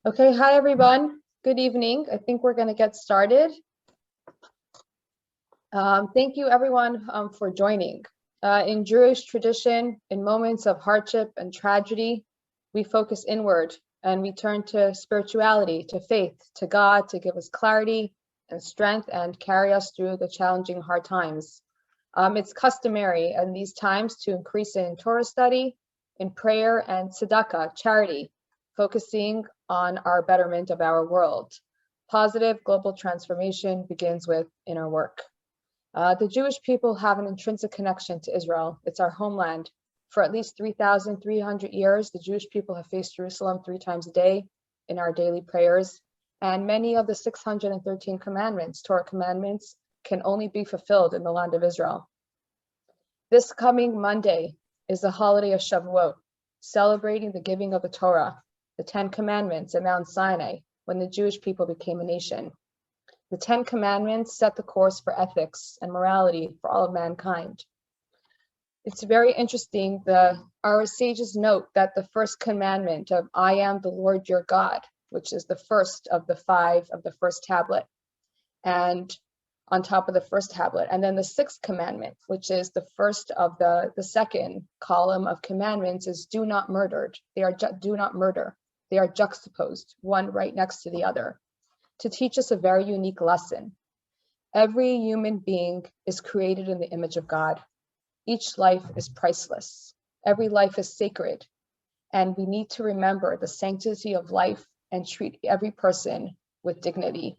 Okay, hi everyone. Good evening. I think we're going to get started. Thank you everyone for joining. In Jewish tradition, in moments of hardship and tragedy, we focus inward and we turn to spirituality, to faith, to God to give us clarity and strength and carry us through the challenging hard times. It's customary in these times to increase in Torah study, in prayer and tzedakah, charity, focusing on our betterment of our world. Positive global transformation begins with inner work. The Jewish people have an intrinsic connection to Israel. It's our homeland. For at least 3,300 years, the Jewish people have faced Jerusalem 3 times a day in our daily prayers. And many of the 613 commandments, Torah commandments, can only be fulfilled in the land of Israel. This coming Monday is the holiday of Shavuot, celebrating the giving of the Torah, the 10 commandments at Mount Sinai, when the Jewish people became a nation. The 10 commandments set the course for ethics and morality for all of mankind. It's very interesting, our sages note that the first commandment of I am the Lord your God, which is the first of the 5 of the first tablet, and on top of the first tablet, and then the 6th commandment, which is the first of the second column of commandments, is do not murder. Do not murder. They are juxtaposed, one right next to the other, to teach us a very unique lesson. Every human being is created in the image of God. Each life is priceless. Every life is sacred. And we need to remember the sanctity of life and treat every person with dignity.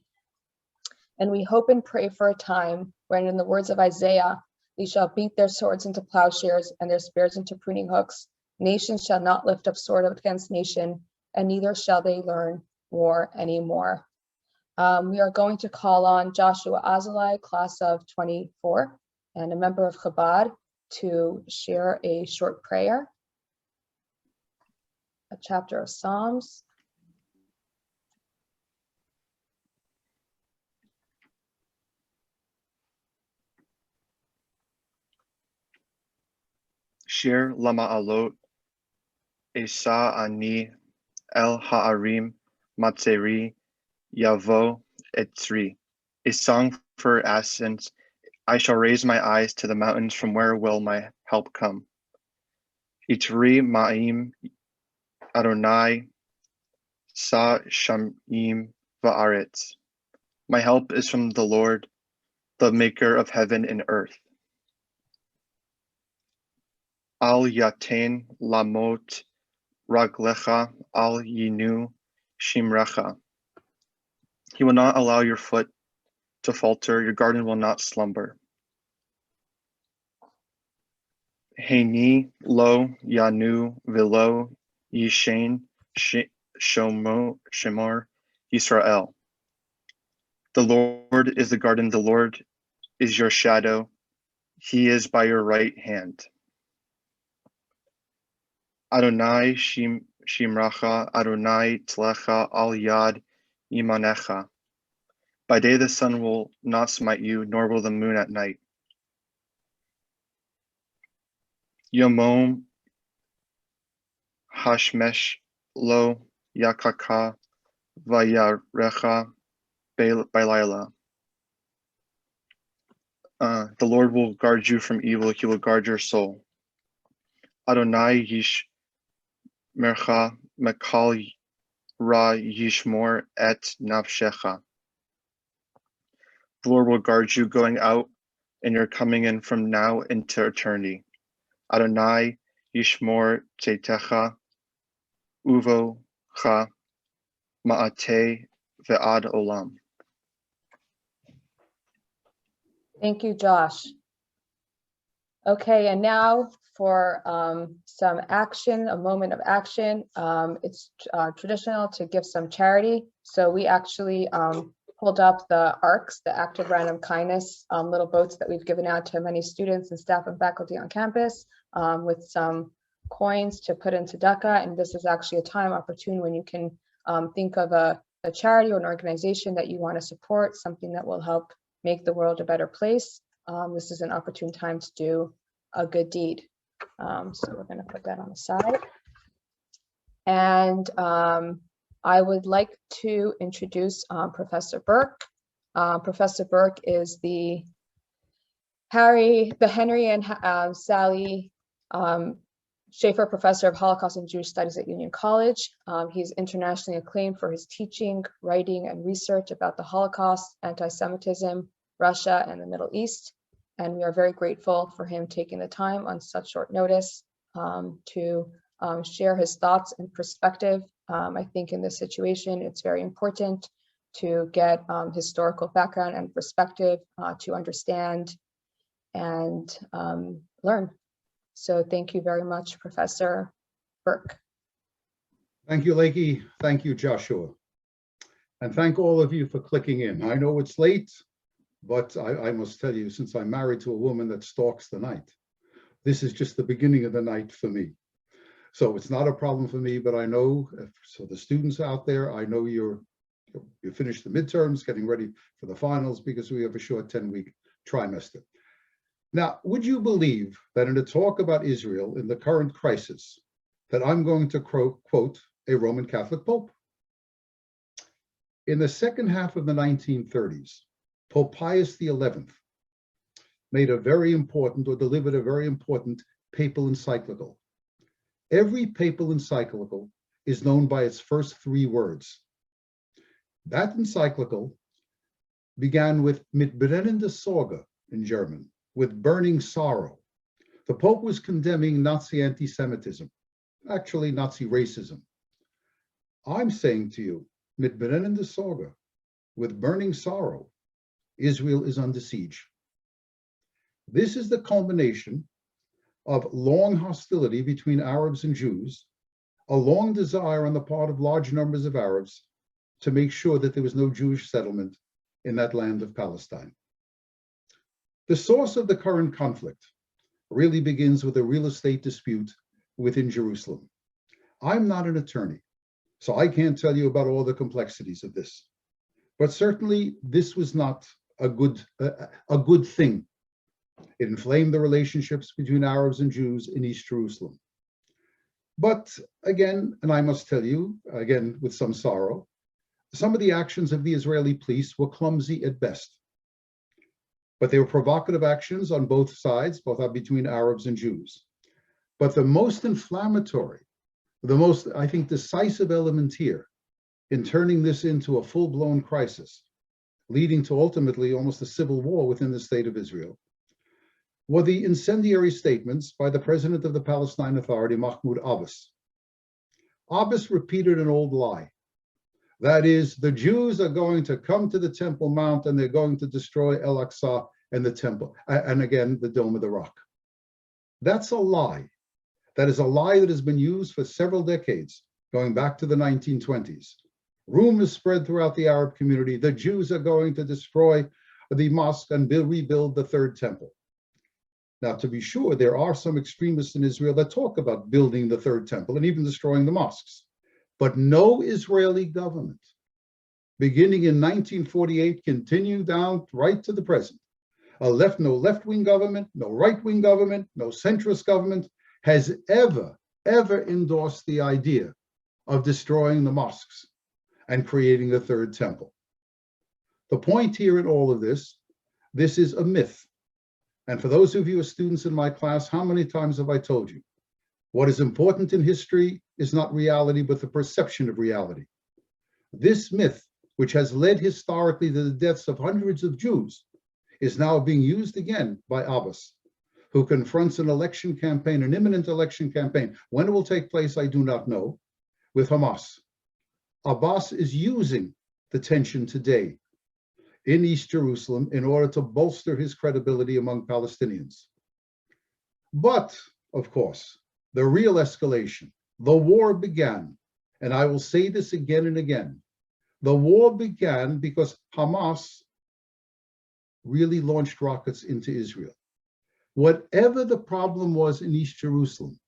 And we hope and pray for a time when, in the words of Isaiah, they shall beat their swords into plowshares and their spears into pruning hooks. Nations shall not lift up sword against nation, and neither shall they learn war anymore. We are going to call on Joshua Azalai, class of 24, and a member of Chabad, to share a short prayer, a chapter of Psalms. Shir Lama Alot, Esa Ani El Ha'arim Matzeri Yavo Etzri. A song for ascents. I shall raise my eyes to the mountains, from where will my help come? Itri Ma'im Adonai Sa Shamim Va'aretz. My help is from the Lord, the maker of heaven and earth. Al Yatain Lamot Raglecha Al Yinu Shimrecha. He will not allow your foot to falter, your garden will not slumber. Heini Lo Yanu Vilo Yishain Shemor Yisrael. The Lord is the garden, the Lord is your shadow, he is by your right hand. Adonai Shimracha, Adonai Tlecha Al Yad Imanecha. By day the sun will not smite you, nor will the moon at night. Yomom Hashmesh Lo Yakaka Vayarecha Bailaila. The Lord will guard you from evil, he will guard your soul. Adonai Yish Mercha Mekal Ra Yishmor et Nafshecha. The Lord will guard you going out and you're coming in from now into eternity. Adonai Yishmor Tetecha Uvo Cha Ma'ate Ve'ad Olam. Thank you, Josh. Okay, and now for some action, a moment of action. It's traditional to give some charity. So we actually pulled up the ARCs, the Act of Random Kindness little boats that we've given out to many students and staff and faculty on campus with some coins to put into tzedakah. And this is actually a time opportune when you can think of a charity or an organization that you want to support, something that will help make the world a better place. This is an opportune time to do a good deed. So we're going to put that on the side. And I would like to introduce Professor Berk. Professor Berk is the Henry and Sally Schaffer Professor of Holocaust and Jewish Studies at Union College. He's internationally acclaimed for his teaching, writing, and research about the Holocaust, anti-Semitism, Russia, and the Middle East. And we are very grateful for him taking the time on such short notice to share his thoughts and perspective. I think in this situation, it's very important to get historical background and perspective to understand and learn. So thank you very much, Professor Berk. Thank you, Lakey. Thank you, Joshua. And thank all of you for clicking in. I know it's late, but I must tell you, since I'm married to a woman that stalks the night, this is just the beginning of the night for me. So it's not a problem for me, but I know, so the students out there, I know you finished the midterms, getting ready for the finals because we have a short 10-week trimester. Now, would you believe that in a talk about Israel in the current crisis, that I'm going to quote a Roman Catholic Pope? In the second half of the 1930s, Pope Pius XI made a very important, or delivered a very important papal encyclical. Every papal encyclical is known by its first three words. That encyclical began with Mit brennender Sorge in German, with burning sorrow. The Pope was condemning Nazi anti-Semitism, actually Nazi racism. I'm saying to you, Mit brennender Sorge, with burning sorrow, Israel is under siege. This is the culmination of long hostility between Arabs and Jews, a long desire on the part of large numbers of Arabs to make sure that there was no Jewish settlement in that land of Palestine. The source of the current conflict really begins with a real estate dispute within Jerusalem. I'm not an attorney, so I can't tell you about all the complexities of this, but certainly this was not a good thing. It inflamed the relationships between Arabs and Jews in East Jerusalem. But again, and I must tell you, again, with some sorrow, some of the actions of the Israeli police were clumsy at best. But they were provocative actions on both sides, both between Arabs and Jews. But the most inflammatory, the most, I think, decisive element here in turning this into a full-blown crisis, leading to ultimately almost a civil war within the state of Israel, were the incendiary statements by the president of the Palestine Authority, Mahmoud Abbas. Abbas repeated an old lie. That is, the Jews are going to come to the Temple Mount and they're going to destroy El-Aqsa and the temple, and again, the Dome of the Rock. That's a lie. That is a lie that has been used for several decades, going back to the 1920s. Rumors spread throughout the Arab community, the Jews are going to destroy the mosque and rebuild the third temple. Now, to be sure, there are some extremists in Israel that talk about building the third temple and even destroying the mosques. But no Israeli government, beginning in 1948, continuing down right to the present, no left-wing government, no right-wing government, no centrist government has ever endorsed the idea of destroying the mosques and creating a third temple. The point here in all of this is a myth. And for those of you who are students in my class, how many times have I told you? What is important in history is not reality, but the perception of reality. This myth, which has led historically to the deaths of hundreds of Jews, is now being used again by Abbas, who confronts an election campaign, an imminent election campaign. When it will take place, I do not know, with Hamas. Abbas is using the tension today in East Jerusalem in order to bolster his credibility among Palestinians. But, of course, the real escalation, the war began, and I will say this again and again, the war began because Hamas really launched rockets into Israel. Whatever the problem was in East Jerusalem,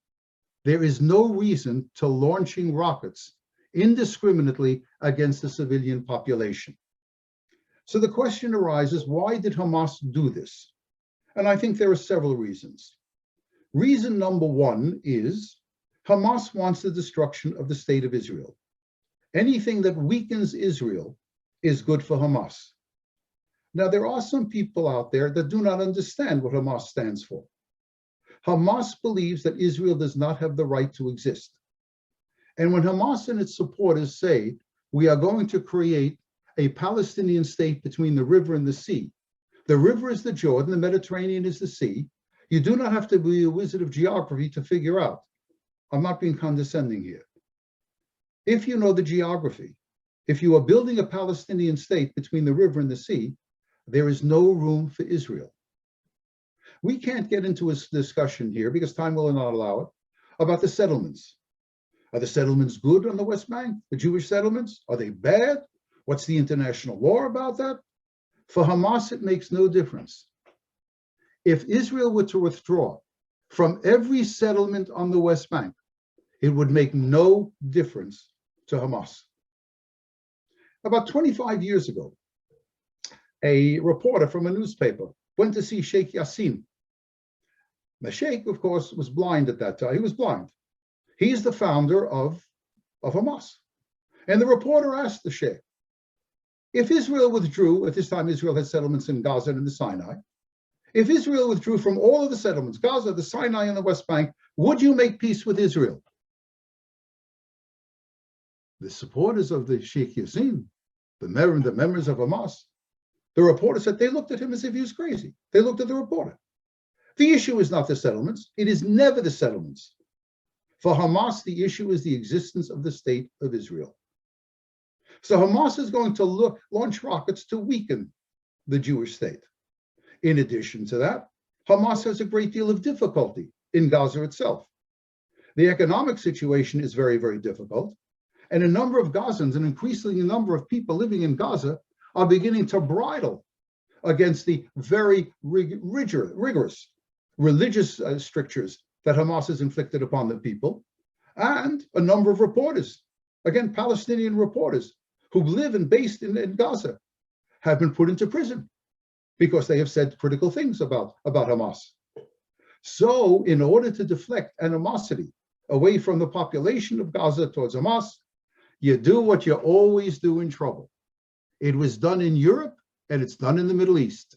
there is no reason to launching rockets indiscriminately against the civilian population. So the question arises, why did Hamas do this? And I think there are several reasons. Reason number one is Hamas wants the destruction of the state of Israel. Anything that weakens Israel is good for Hamas. Now, there are some people out there that do not understand what Hamas stands for. Hamas believes that Israel does not have the right to exist. And when Hamas and its supporters say, we are going to create a Palestinian state between the river and the sea, the river is the Jordan, the Mediterranean is the sea, you do not have to be a wizard of geography to figure out. I'm not being condescending here. If you know the geography, if you are building a Palestinian state between the river and the sea, there is no room for Israel. We can't get into a discussion here, because time will not allow it, about the settlements. Are the settlements good on the West Bank, the Jewish settlements? Are they bad? What's the international law about that? For Hamas, it makes no difference. If Israel were to withdraw from every settlement on the West Bank, it would make no difference to Hamas. About 25 years ago, a reporter from a newspaper went to see Sheikh Yassin. The Sheikh, of course, was blind at that time. He was blind. He's the founder of Hamas. And the reporter asked the Sheikh, if Israel withdrew, at this time Israel had settlements in Gaza and in the Sinai, if Israel withdrew from all of the settlements, Gaza, the Sinai, and the West Bank, would you make peace with Israel? The supporters of the Sheikh Yassin, the members of Hamas, the reporter said they looked at him as if he was crazy. They looked at the reporter. The issue is not the settlements. It is never the settlements. For Hamas, the issue is the existence of the state of Israel. So Hamas is going to launch rockets to weaken the Jewish state. In addition to that, Hamas has a great deal of difficulty in Gaza itself. The economic situation is very, very difficult. And a number of Gazans, an increasing number of people living in Gaza, are beginning to bridle against the very rigorous religious strictures that Hamas has inflicted upon the people. And a number of reporters, again, Palestinian reporters who live and based in Gaza, have been put into prison because they have said critical things about Hamas. So in order to deflect animosity away from the population of Gaza towards Hamas, you do what you always do in trouble. It was done in Europe and it's done in the Middle East.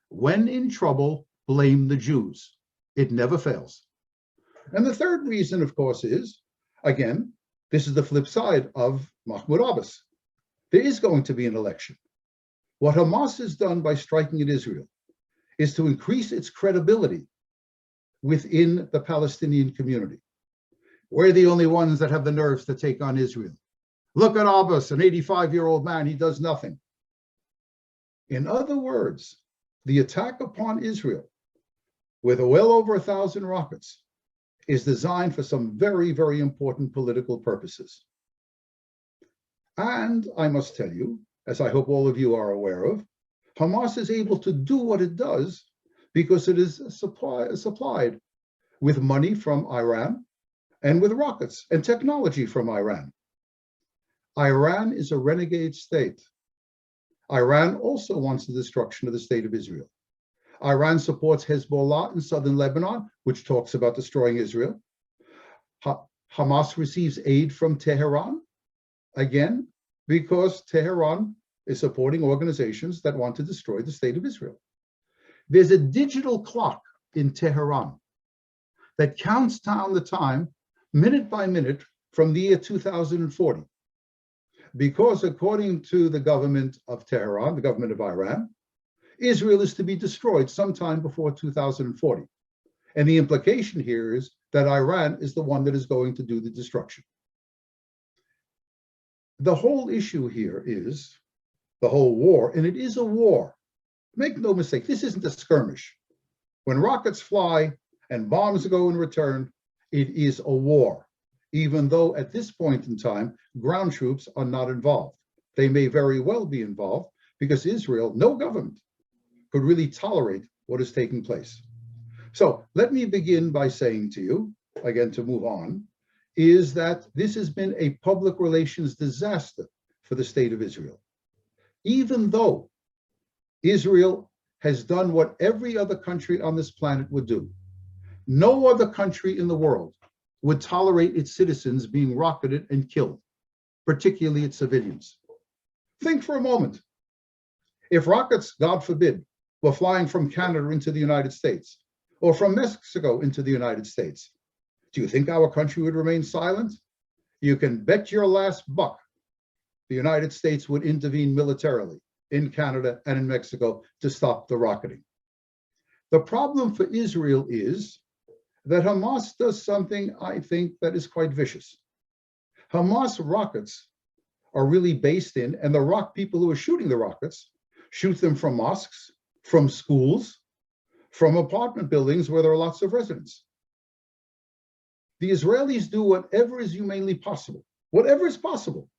When in trouble, blame the Jews. It never fails. And the third reason, of course, is, again, this is the flip side of Mahmoud Abbas. There is going to be an election. What Hamas has done by striking at Israel is to increase its credibility within the Palestinian community. We're the only ones that have the nerves to take on Israel. Look at Abbas, an 85-year-old man, he does nothing. In other words, the attack upon Israel with well over 1,000 rockets is designed for some very, very important political purposes. And I must tell you, as I hope all of you are aware of, Hamas is able to do what it does because it is supplied with money from Iran and with rockets and technology from Iran. Iran is a renegade state. Iran also wants the destruction of the state of Israel. Iran supports Hezbollah in southern Lebanon, which talks about destroying Israel. Hamas receives aid from Tehran, again, because Tehran is supporting organizations that want to destroy the state of Israel. There's a digital clock in Tehran that counts down the time, minute by minute, from the year 2040. Because according to the government of Tehran, the government of Iran, Israel is to be destroyed sometime before 2040. And the implication here is that Iran is the one that is going to do the destruction. The whole issue here is the whole war, and it is a war. Make no mistake, this isn't a skirmish. When rockets fly and bombs go in return, it is a war, even though at this point in time, ground troops are not involved. They may very well be involved because Israel, no government, could really tolerate what is taking place. So let me begin by saying to you, again to move on, is that this has been a public relations disaster for the state of Israel. Even though Israel has done what every other country on this planet would do, no other country in the world would tolerate its citizens being rocketed and killed. particularly its civilians. Think for a moment. If rockets, God forbid, were flying from Canada into the United States, or from Mexico into the United States, do you think our country would remain silent? You can bet your last buck the United States would intervene militarily in Canada and in Mexico to stop the rocketing. The problem for Israel is that Hamas does something, I think, that is quite vicious. Hamas rockets are really based in, and the people who are shooting the rockets shoot them from mosques, from schools, from apartment buildings where there are lots of residents. The Israelis do whatever is humanely possible, whatever is possible,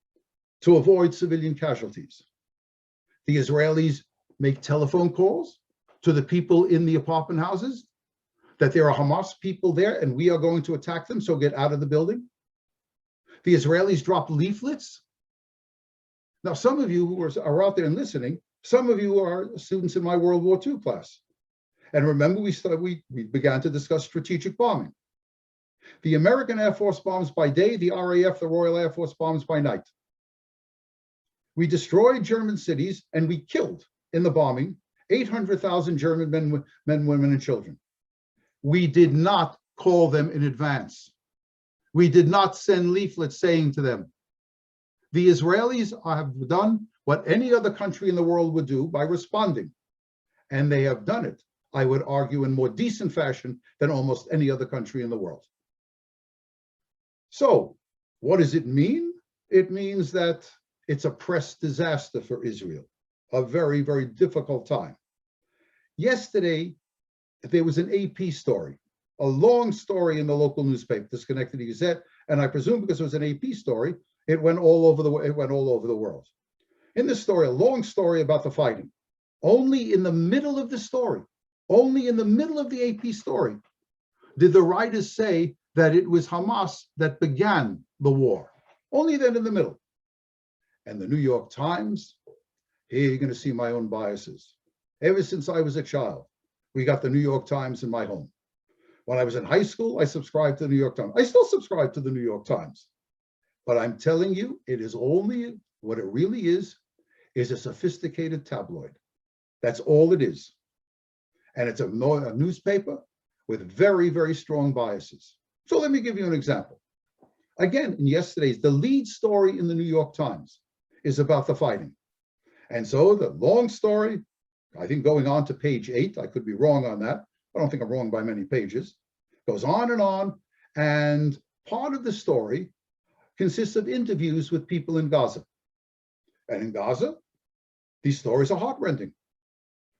to avoid civilian casualties. The Israelis make telephone calls to the people in the apartment houses that there are Hamas people there and we are going to attack them, so get out of the building. The Israelis drop leaflets. Now, some of you who are out there and listening, some of you are students in my World War II class. And remember, we began to discuss strategic bombing. The American Air Force bombs by day, the RAF, the Royal Air Force, bombs by night. We destroyed German cities and we killed in the bombing 800,000 German men, women, and children. We did not call them in advance. We did not send leaflets saying to them. The Israelis have done what any other country in the world would do by responding. And they have done it, I would argue, in more decent fashion than almost any other country in the world. So what does it mean? It means that it's a press disaster for Israel, a very, very difficult time. Yesterday, there was an AP story, a long story in the local newspaper, the Schenectady Gazette, and I presume because it was an AP story, it went all over the world. In this story, a long story about the fighting. Only in the middle of the story, only in the middle of the AP story, did the writers say that it was Hamas that began the war. Only then in the middle. And the New York Times, here you're going to see my own biases. Ever since I was a child, we got the New York Times in my home. When I was in high school, I subscribed to the New York Times. I still subscribe to the New York Times. But I'm telling you, it is only, what it really is a sophisticated tabloid. That's all it is. And it's a newspaper with very, very strong biases. So let me give you an example. Again, in yesterday's, the lead story in the New York Times is about the fighting. And so the long story, I think going on to page 8, I could be wrong on that. I don't think I'm wrong by many pages. Goes on, and part of the story consists of interviews with people in Gaza. And in Gaza, these stories are heartrending.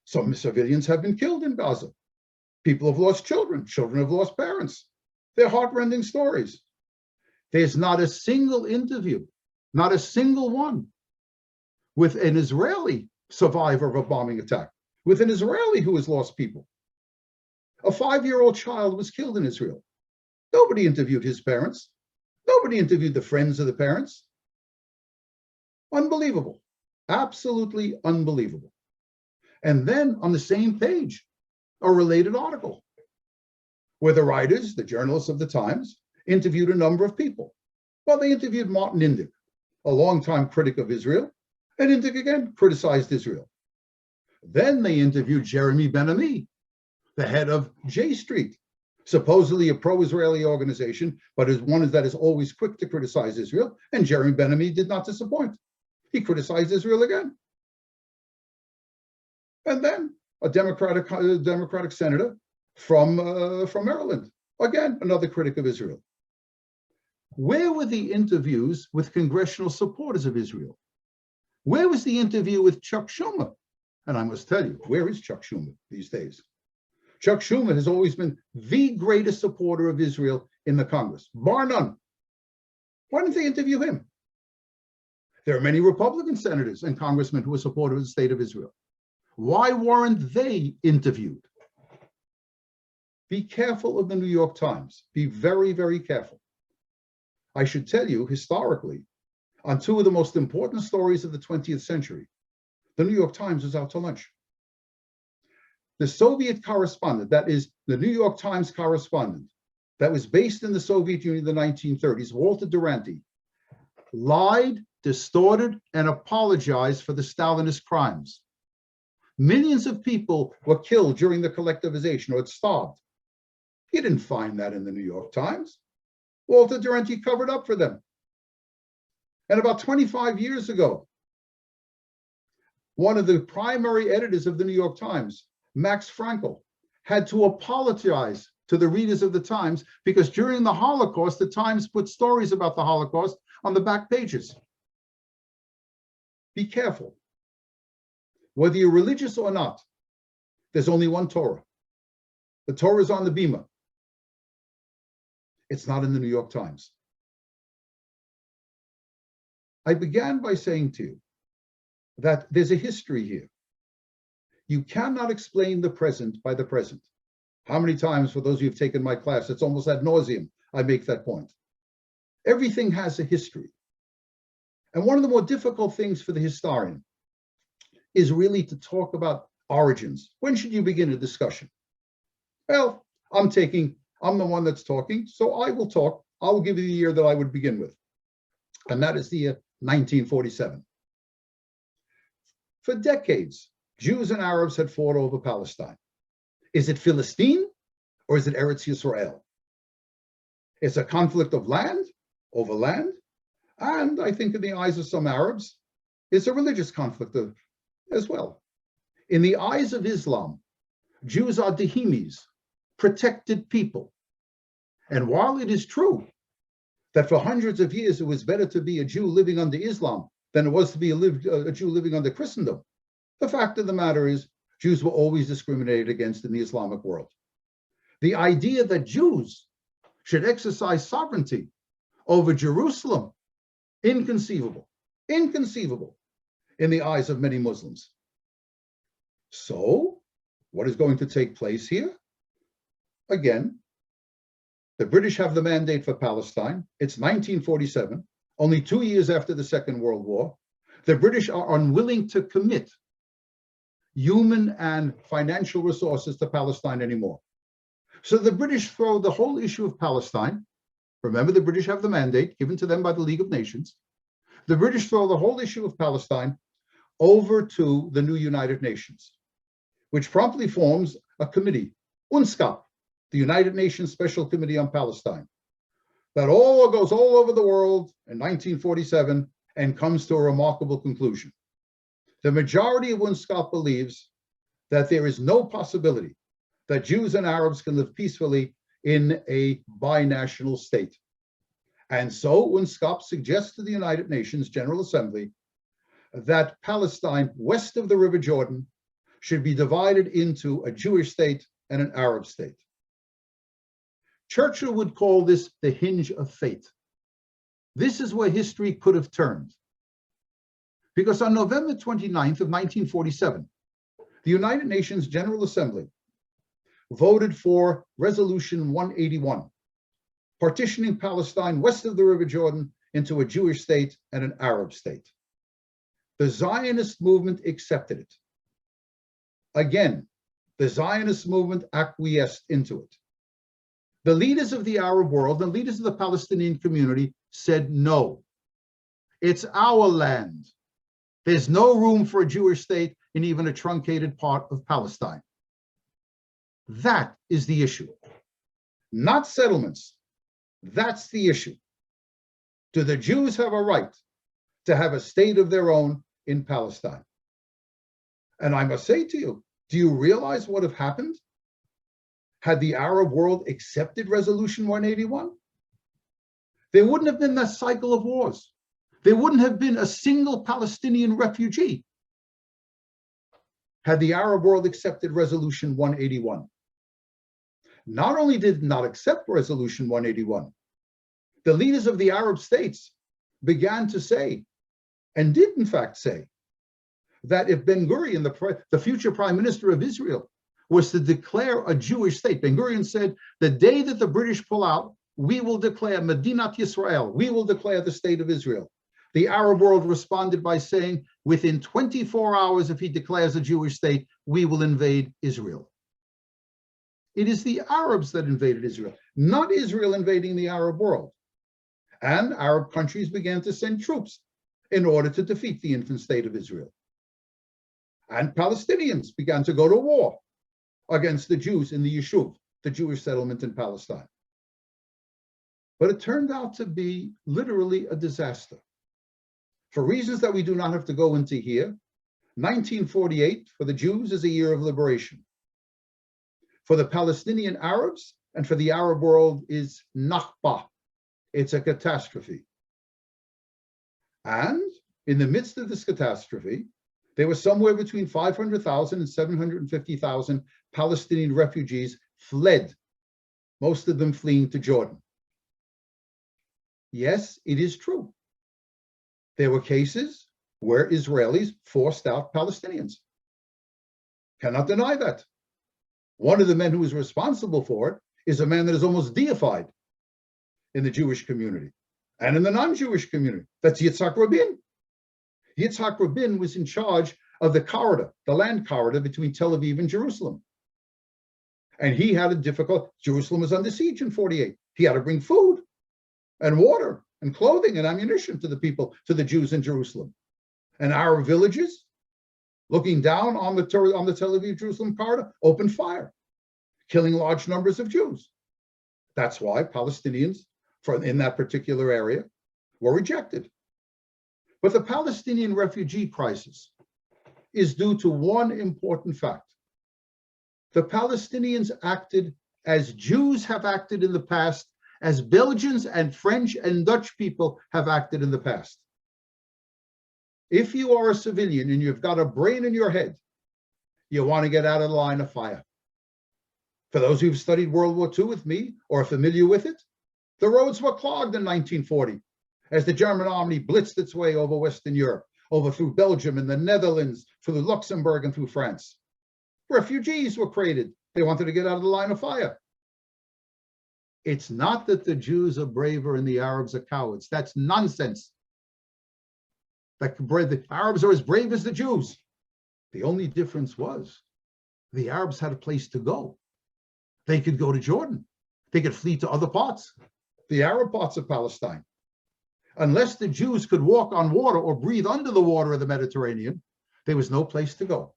Some civilians have been killed in Gaza. People have lost children. Children have lost parents. They're heartrending stories. There's not a single interview, not a single one, with an Israeli survivor of a bombing attack, with an Israeli who has lost people. A 5-year-old child was killed in Israel. Nobody interviewed his parents. Nobody interviewed the friends of the parents. Unbelievable. Absolutely unbelievable. And then on the same page, a related article where the writers, the journalists of the Times, interviewed a number of people. Well, they interviewed Martin Indyk, a longtime critic of Israel, and Indyk again criticized Israel. Then they interviewed Jeremy Ben-Ami, the head of J Street, supposedly a pro-Israeli organization, but is one that is always quick to criticize Israel, and Jeremy Ben-Ami did not disappoint. He criticized Israel again. And then a Democratic senator from Maryland, again, another critic of Israel. Where were the interviews with congressional supporters of Israel? Where was the interview with Chuck Schumer? And I must tell you, where is Chuck Schumer these days? Chuck Schumer has always been the greatest supporter of Israel in the Congress, bar none. Why didn't they interview him? There are many Republican senators and congressmen who are supportive of the state of Israel. Why weren't they interviewed? Be careful of the New York Times. Be very, very careful. I should tell you, historically, on two of the most important stories of the 20th century, the New York Times was out to lunch. The Soviet correspondent, that is the New York Times correspondent, that was based in the Soviet Union in the 1930s, Walter Duranty, lied, distorted, and apologized for the Stalinist crimes. Millions of people were killed during the collectivization or starved. You didn't find that in the New York Times. Walter Duranty covered up for them. And about 25 years ago, one of the primary editors of the New York Times, Max Frankel, had to apologize to the readers of the Times because during the Holocaust, the Times put stories about the Holocaust on the back pages. Be careful. Whether you're religious or not, there's only one Torah. The Torah is on the Bima. It's not in the New York Times. I began by saying to you that there's a history here. You cannot explain the present by the present. How many times, for those of you who've taken my class, it's almost ad nauseum, I make that point. Everything has a history. And one of the more difficult things for the historian is really to talk about origins. When should you begin a discussion? Well, I'm the one that's talking, so I will talk. I will give you the year that I would begin with. And that is the year 1947. For decades, Jews and Arabs had fought over Palestine. Is it Philistine or is it Eretz Yisrael? It's a conflict of land over land. And I think in the eyes of some Arabs, it's a religious conflict as well. In the eyes of Islam, Jews are dehimis, protected people. And while it is true that for hundreds of years it was better to be a Jew living under Islam than it was to be a Jew living under Christendom, the fact of the matter is Jews were always discriminated against in the Islamic world. The idea that Jews should exercise sovereignty over Jerusalem, inconceivable in the eyes of many Muslims. So, what is going to take place here? Again, the British have the mandate for Palestine. It's 1947, only 2 years after the Second World War. The British are unwilling to commit human and financial resources to Palestine anymore. So the British throw the whole issue of Palestine. Remember, the British have the mandate given to them by the League of Nations. The British throw the whole issue of Palestine over to the new United Nations, which promptly forms a committee, UNSCOP, the United Nations Special Committee on Palestine, that all goes all over the world in 1947 and comes to a remarkable conclusion. The majority of UNSCOP believes that there is no possibility that Jews and Arabs can live peacefully in a binational state. And so UNSCOP suggests to the United Nations General Assembly that Palestine west of the River Jordan should be divided into a Jewish state and an Arab state. Churchill would call this the hinge of fate. This is where history could have turned. Because on November 29th of 1947, the United Nations General Assembly voted for Resolution 181, partitioning Palestine west of the River Jordan into a Jewish state and an Arab state. The Zionist movement accepted it. Again, the Zionist movement acquiesced into it. The leaders of the Arab world and leaders of the Palestinian community said no. It's our land. There's no room for a Jewish state in even a truncated part of Palestine. That is the issue. Not settlements. That's the issue. Do the Jews have a right to have a state of their own in Palestine? And I must say to you, do you realize what would have happened had the Arab world accepted Resolution 181? There wouldn't have been that cycle of wars. There wouldn't have been a single Palestinian refugee had the Arab world accepted Resolution 181. Not only did not accept Resolution 181, the leaders of the Arab states began to say, and did in fact say, that if Ben Gurion, the future prime minister of Israel, was to declare a Jewish state, Ben Gurion said, the day that the British pull out, we will declare Medinat Yisrael, we will declare the state of Israel. The Arab world responded by saying, within 24 hours, if he declares a Jewish state, we will invade Israel. It is the Arabs that invaded Israel, not Israel invading the Arab world. And Arab countries began to send troops in order to defeat the infant state of Israel. And Palestinians began to go to war against the Jews in the Yishuv, the Jewish settlement in Palestine. But it turned out to be literally a disaster. For reasons that we do not have to go into here, 1948 for the Jews is a year of liberation. For the Palestinian Arabs and for the Arab world is Nakba. It's a catastrophe. And in the midst of this catastrophe, there were somewhere between 500,000 and 750,000 Palestinian refugees fled, most of them fleeing to Jordan. Yes, it is true. There were cases where Israelis forced out Palestinians. Cannot deny that. One of the men who is responsible for it is a man that is almost deified in the Jewish community and in the non-Jewish community. That's Yitzhak Rabin. Yitzhak Rabin was in charge of the corridor, the land corridor between Tel Aviv and Jerusalem. And he had a difficult, Jerusalem was under siege in 48. He had to bring food and water and clothing and ammunition to the people, to the Jews in Jerusalem. And Arab villages, looking down on the Tel Aviv-Jerusalem corridor, opened fire, killing large numbers of Jews. That's why Palestinians in that particular area were rejected. But the Palestinian refugee crisis is due to one important fact. The Palestinians acted as Jews have acted in the past, as Belgians and French and Dutch people have acted in the past. If you are a civilian and you've got a brain in your head, you want to get out of the line of fire. For those who've studied World War II with me or are familiar with it, the roads were clogged in 1940 as the German army blitzed its way over Western Europe, over through Belgium and the Netherlands, through Luxembourg and through France. Refugees were created. They wanted to get out of the line of fire. It's not that the Jews are braver and the Arabs are cowards. That's nonsense. The Arabs are as brave as the Jews. The only difference was the Arabs had a place to go. They could go to Jordan. They could flee to other parts, the Arab parts of Palestine. Unless the Jews could walk on water or breathe under the water of the Mediterranean, there was no place to go.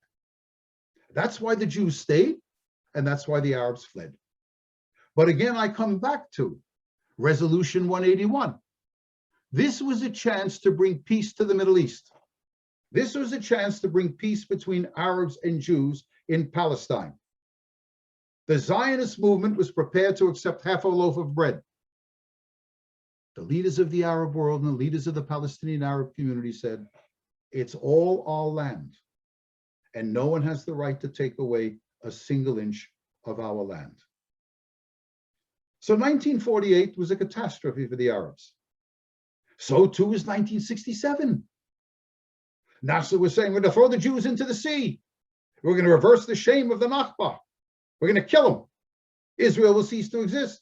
That's why the Jews stayed, and that's why the Arabs fled. But again, I come back to Resolution 181. This was a chance to bring peace to the Middle East. This was a chance to bring peace between Arabs and Jews in Palestine. The Zionist movement was prepared to accept half a loaf of bread. The leaders of the Arab world and the leaders of the Palestinian Arab community said, it's all our land, and no one has the right to take away a single inch of our land. So 1948 was a catastrophe for the Arabs. So too was 1967. Nasser was saying, we're going to throw the Jews into the sea. We're going to reverse the shame of the Nakba. We're going to kill them. Israel will cease to exist.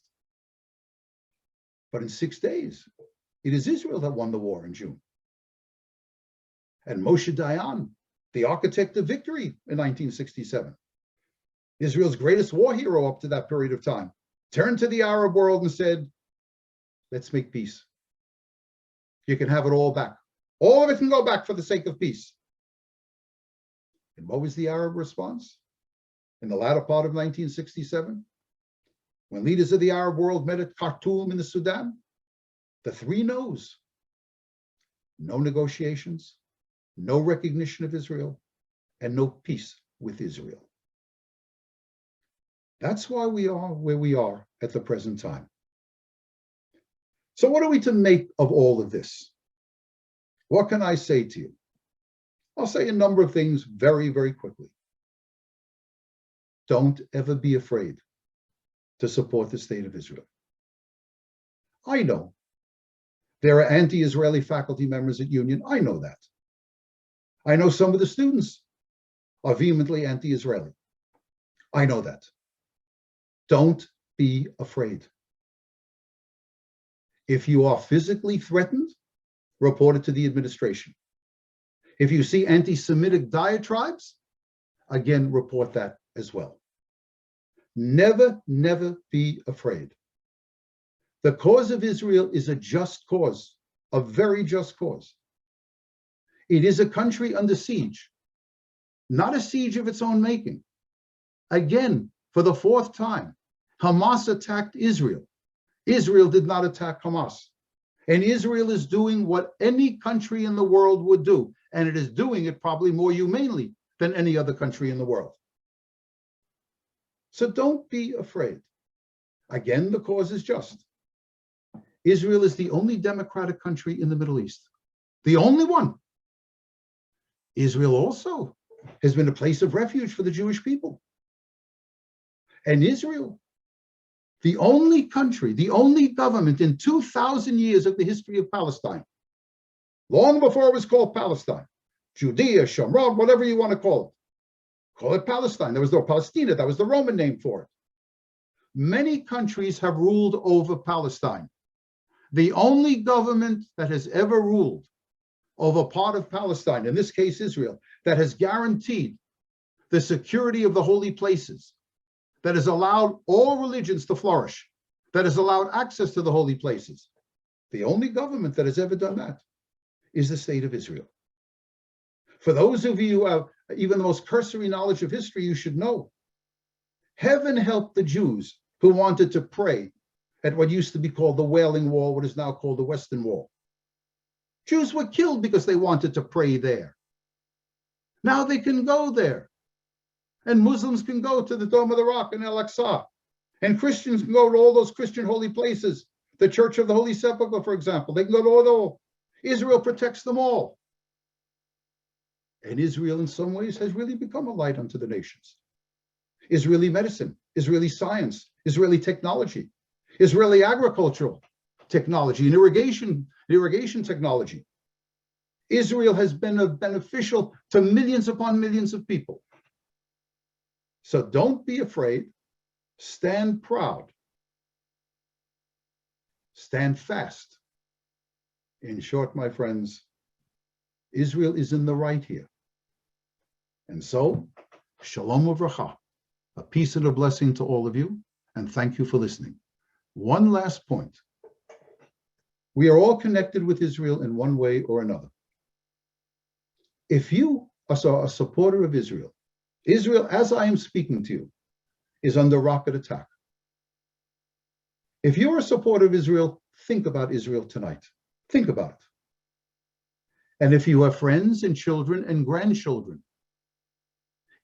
But in 6 days, it is Israel that won the war in June. And Moshe Dayan, the architect of victory in 1967, Israel's greatest war hero up to that period of time, turned to the Arab world and said, let's make peace. You can have it all back. All of it can go back for the sake of peace. And what was the Arab response? In the latter part of 1967, when leaders of the Arab world met at Khartoum in the Sudan, the three no's: no negotiations, no recognition of Israel, and no peace with Israel. That's why we are where we are at the present time. So what are we to make of all of this? What can I say to you? I'll say a number of things very, very quickly. Don't ever be afraid to support the state of Israel. I know there are anti-Israeli faculty members at Union. I know that. I know some of the students are vehemently anti-Israeli. I know that. Don't be afraid. If you are physically threatened, report it to the administration. If you see anti-Semitic diatribes, again, report that as well. Never, never be afraid. The cause of Israel is a just cause, a very just cause. It is a country under siege, not a siege of its own making. Again, for the fourth time, Hamas attacked Israel. Israel did not attack Hamas. And Israel is doing what any country in the world would do, and it is doing it probably more humanely than any other country in the world. So don't be afraid. Again, the cause is just. Israel is the only democratic country in the Middle East, the only one. Israel also has been a place of refuge for the Jewish people. And Israel, the only country, the only government in 2,000 years of the history of Palestine, long before it was called Palestine, Judea, Shamron, whatever you want to call it Palestine. There was no Palestina, that was the Roman name for it. Many countries have ruled over Palestine. The only government that has ever ruled over part of Palestine, in this case Israel, that has guaranteed the security of the holy places, that has allowed all religions to flourish, that has allowed access to the holy places. The only government that has ever done that is the state of Israel. For those of you who have even the most cursory knowledge of history, you should know, heaven helped the Jews who wanted to pray at what used to be called the Wailing Wall, what is now called the Western Wall. Jews were killed because they wanted to pray there. Now they can go there. And Muslims can go to the Dome of the Rock and Al-Aqsa. And Christians can go to all those Christian holy places. The Church of the Holy Sepulchre, for example. They can go to all. Israel protects them all. And Israel, in some ways, has really become a light unto the nations. Israeli medicine, Israeli science, Israeli technology, Israeli agricultural technology, and irrigation technology. Israel has been beneficial to millions upon millions of people. So don't be afraid. Stand proud. Stand fast. In short, my friends, Israel is in the right here. And so, shalom uvracha, a peace and a blessing to all of you, and thank you for listening. One last point. We are all connected with Israel in one way or another. If you are a supporter of Israel, Israel, as I am speaking to you, is under rocket attack. If you're a supporter of Israel, think about Israel tonight. Think about it. And if you have friends and children and grandchildren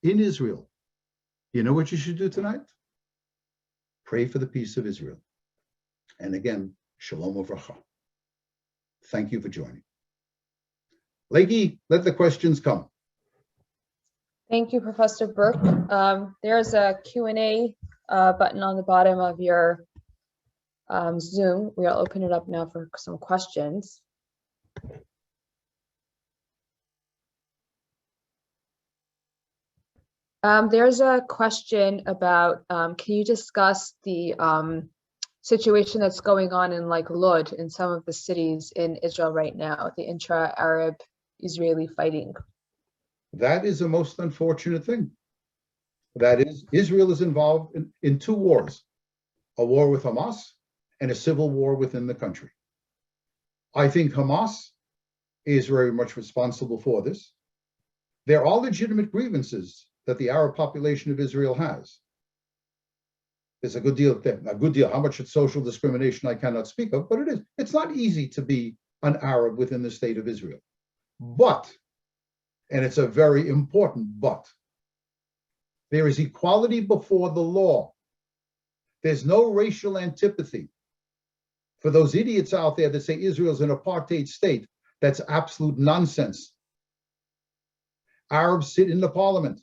in Israel, you know what you should do tonight? Pray for the peace of Israel. And again, shalom uvracha. Thank you for joining. Leggy, let the questions come. Thank you, Professor Berk. There's a Q&A button on the bottom of your Zoom. We'll open it up now for some questions. There's a question about, can you discuss the situation that's going on in like Lod in some of the cities in Israel right now, the intra-Arab Israeli fighting? That is a most unfortunate thing. That is, Israel is involved in two wars, a war with Hamas and a civil war within the country. I think Hamas is very much responsible for this. There are legitimate grievances that the Arab population of Israel has. There's a good deal. How much it's social discrimination I cannot speak of, but it is. It's not easy to be an Arab within the state of Israel. But, and it's a very important but, there is equality before the law. There's no racial antipathy. For those idiots out there that say Israel's an apartheid state, that's absolute nonsense. Arabs sit in the parliament.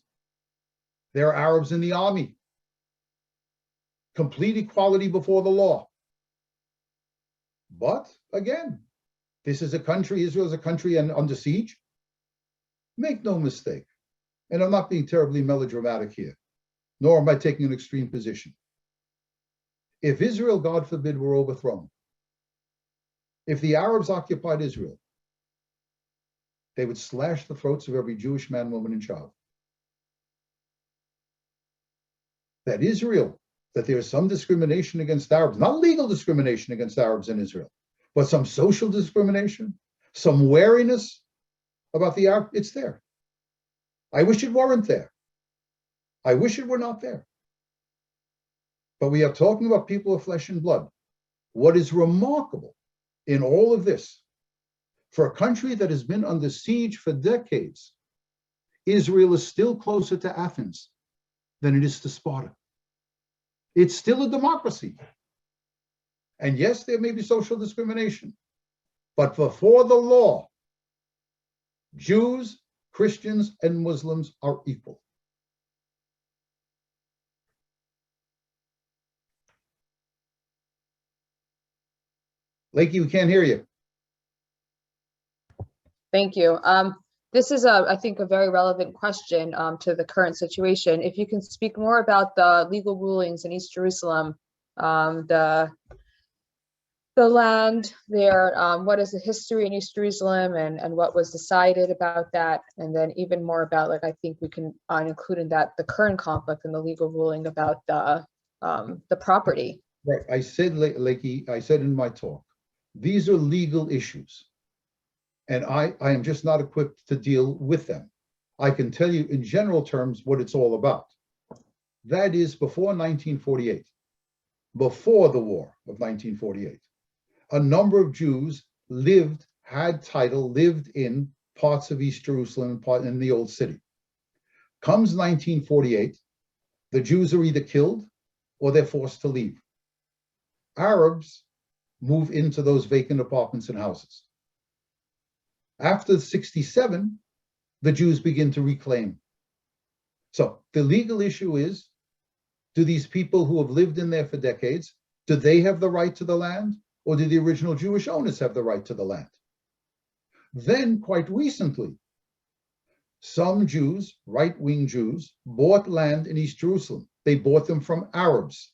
There are Arabs in the army. Complete equality before the law. But again, this is a country, Israel is a country under siege. Make no mistake, and I'm not being terribly melodramatic here, nor am I taking an extreme position. If Israel, God forbid, were overthrown, if the Arabs occupied Israel, they would slash the throats of every Jewish man, woman, and child. That Israel, that there is some discrimination against Arabs, not legal discrimination against Arabs in Israel, but some social discrimination, some wariness about the Arab, it's there. I wish it weren't there. I wish it were not there. But we are talking about people of flesh and blood. What is remarkable in all of this, for a country that has been under siege for decades, Israel is still closer to Athens than it is to Sparta. It's still a democracy. And yes, there may be social discrimination, but before the law, Jews, Christians, and Muslims are equal. Lakey, we can't hear you. Thank you. This is, I think, a very relevant question to the current situation. If you can speak more about the legal rulings in East Jerusalem, the land there, what is the history in East Jerusalem, and what was decided about that, and then even more about, like, I think we can include in that the current conflict and the legal ruling about the property. Right. I said, Lakey, I said in my talk, these are legal issues. And I am just not equipped to deal with them. I can tell you in general terms what it's all about. That is, before 1948, before the war of 1948, a number of Jews had title, lived in parts of East Jerusalem, in the old city. Comes 1948, the Jews are either killed or they're forced to leave. Arabs move into those vacant apartments and houses. After 67, the Jews begin to reclaim. So the legal issue is, do these people who have lived in there for decades, do they have the right to the land, or do the original Jewish owners have the right to the land? Then, quite recently, some Jews, right-wing Jews, bought land in East Jerusalem. They bought them from Arabs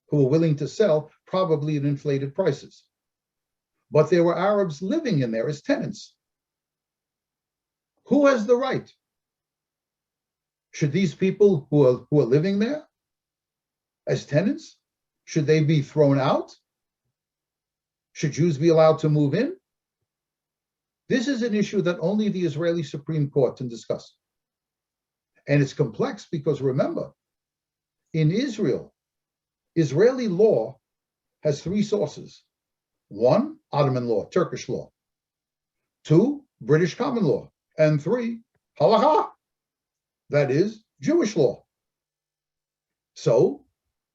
who were willing to sell, probably at inflated prices. But there were Arabs living in there as tenants. Who has the right? Should these people who are living there as tenants, should they be thrown out? Should Jews be allowed to move in? This is an issue that only the Israeli Supreme Court can discuss. And it's complex because, remember, in Israel, Israeli law has three sources. One, Ottoman law, Turkish law. Two, British common law. And three, halakha, that is Jewish law. So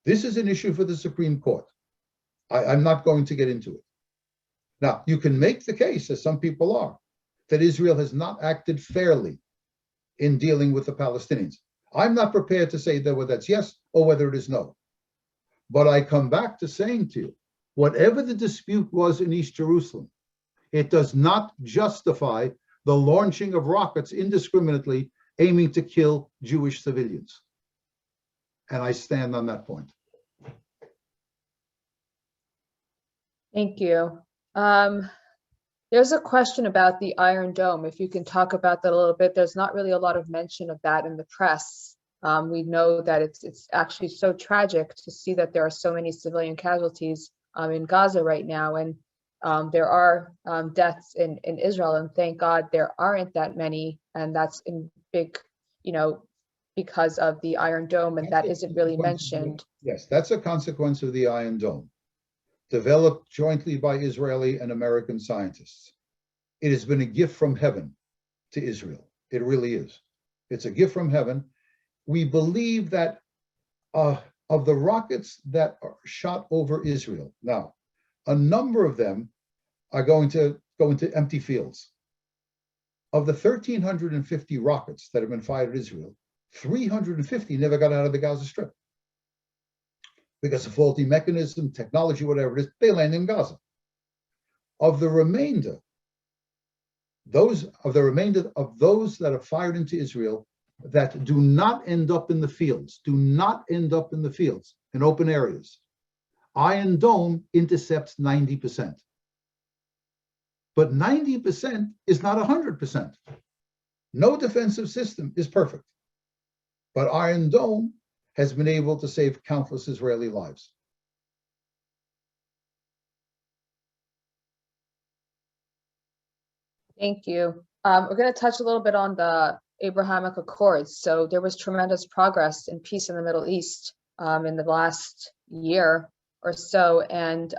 this is an issue for the Supreme Court. I'm not going to get into it. Now, you can make the case, as some people are, that Israel has not acted fairly in dealing with the Palestinians. I'm not prepared to say that whether that's yes or whether it is no. But I come back to saying to you, whatever the dispute was in East Jerusalem, it does not justify the launching of rockets indiscriminately aiming to kill Jewish civilians. And I stand on that point. Thank you. There's a question about the Iron Dome. If you can talk about that a little bit. There's not really a lot of mention of that in the press. We know that it's actually so tragic to see that there are so many civilian casualties in Gaza right now, and there are deaths in Israel, and thank God there aren't that many, and that's in big, because of the Iron Dome, and that isn't really mentioned. Yes, that's a consequence of the Iron Dome, developed jointly by Israeli and American scientists. It has been a gift from heaven to Israel. It really is. It's a gift from heaven. We believe that of the rockets that are shot over Israel, now, a number of them are going to go into empty fields. Of the 1,350 rockets that have been fired at Israel, 350 never got out of the Gaza Strip. Because of faulty mechanism, technology, whatever it is, they land in Gaza. Of the remainder, those that are fired into Israel that do not end up in the fields, in open areas, Iron Dome intercepts 90%. But 90% is not 100%. No defensive system is perfect. But Iron Dome has been able to save countless Israeli lives. Thank you. We're going to touch a little bit on the Abrahamic Accords. So there was tremendous progress in peace in the Middle East in the last year or so. And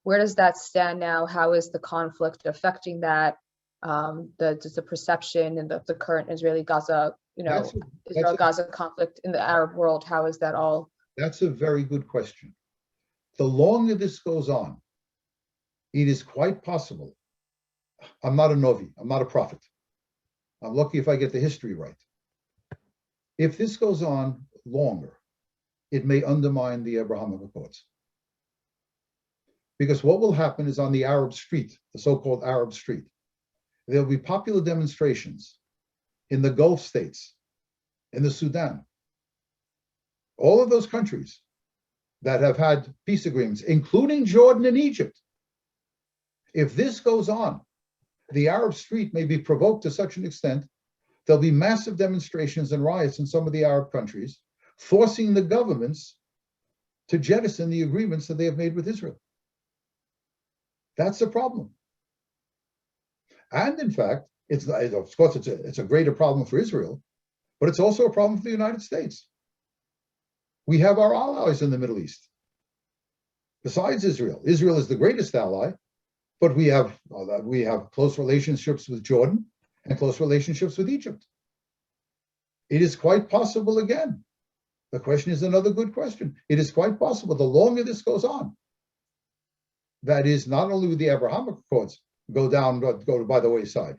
where does that stand now? How is the conflict affecting that? The perception and the current Israeli-Gaza, Israel-Gaza conflict in the Arab world, how is that all? That's a very good question. The longer this goes on, it is quite possible. I'm not a Novi, I'm not a prophet. I'm lucky if I get the history right. If this goes on longer, it may undermine the Abrahamic Accords. Because what will happen is on the Arab street, the so-called Arab street, there'll be popular demonstrations in the Gulf states, in the Sudan, all of those countries that have had peace agreements, including Jordan and Egypt. If this goes on, the Arab street may be provoked to such an extent, there'll be massive demonstrations and riots in some of the Arab countries, forcing the governments to jettison the agreements that they have made with Israel. That's a problem. And in fact, of course, it's a greater problem for Israel, but it's also a problem for the United States. We have our allies in the Middle East. Besides Israel, Israel is the greatest ally, but we have close relationships with Jordan and close relationships with Egypt. It is quite possible again. The question is another good question. It is quite possible, the longer this goes on, that is, not only will the Abrahamic Accords go by the wayside,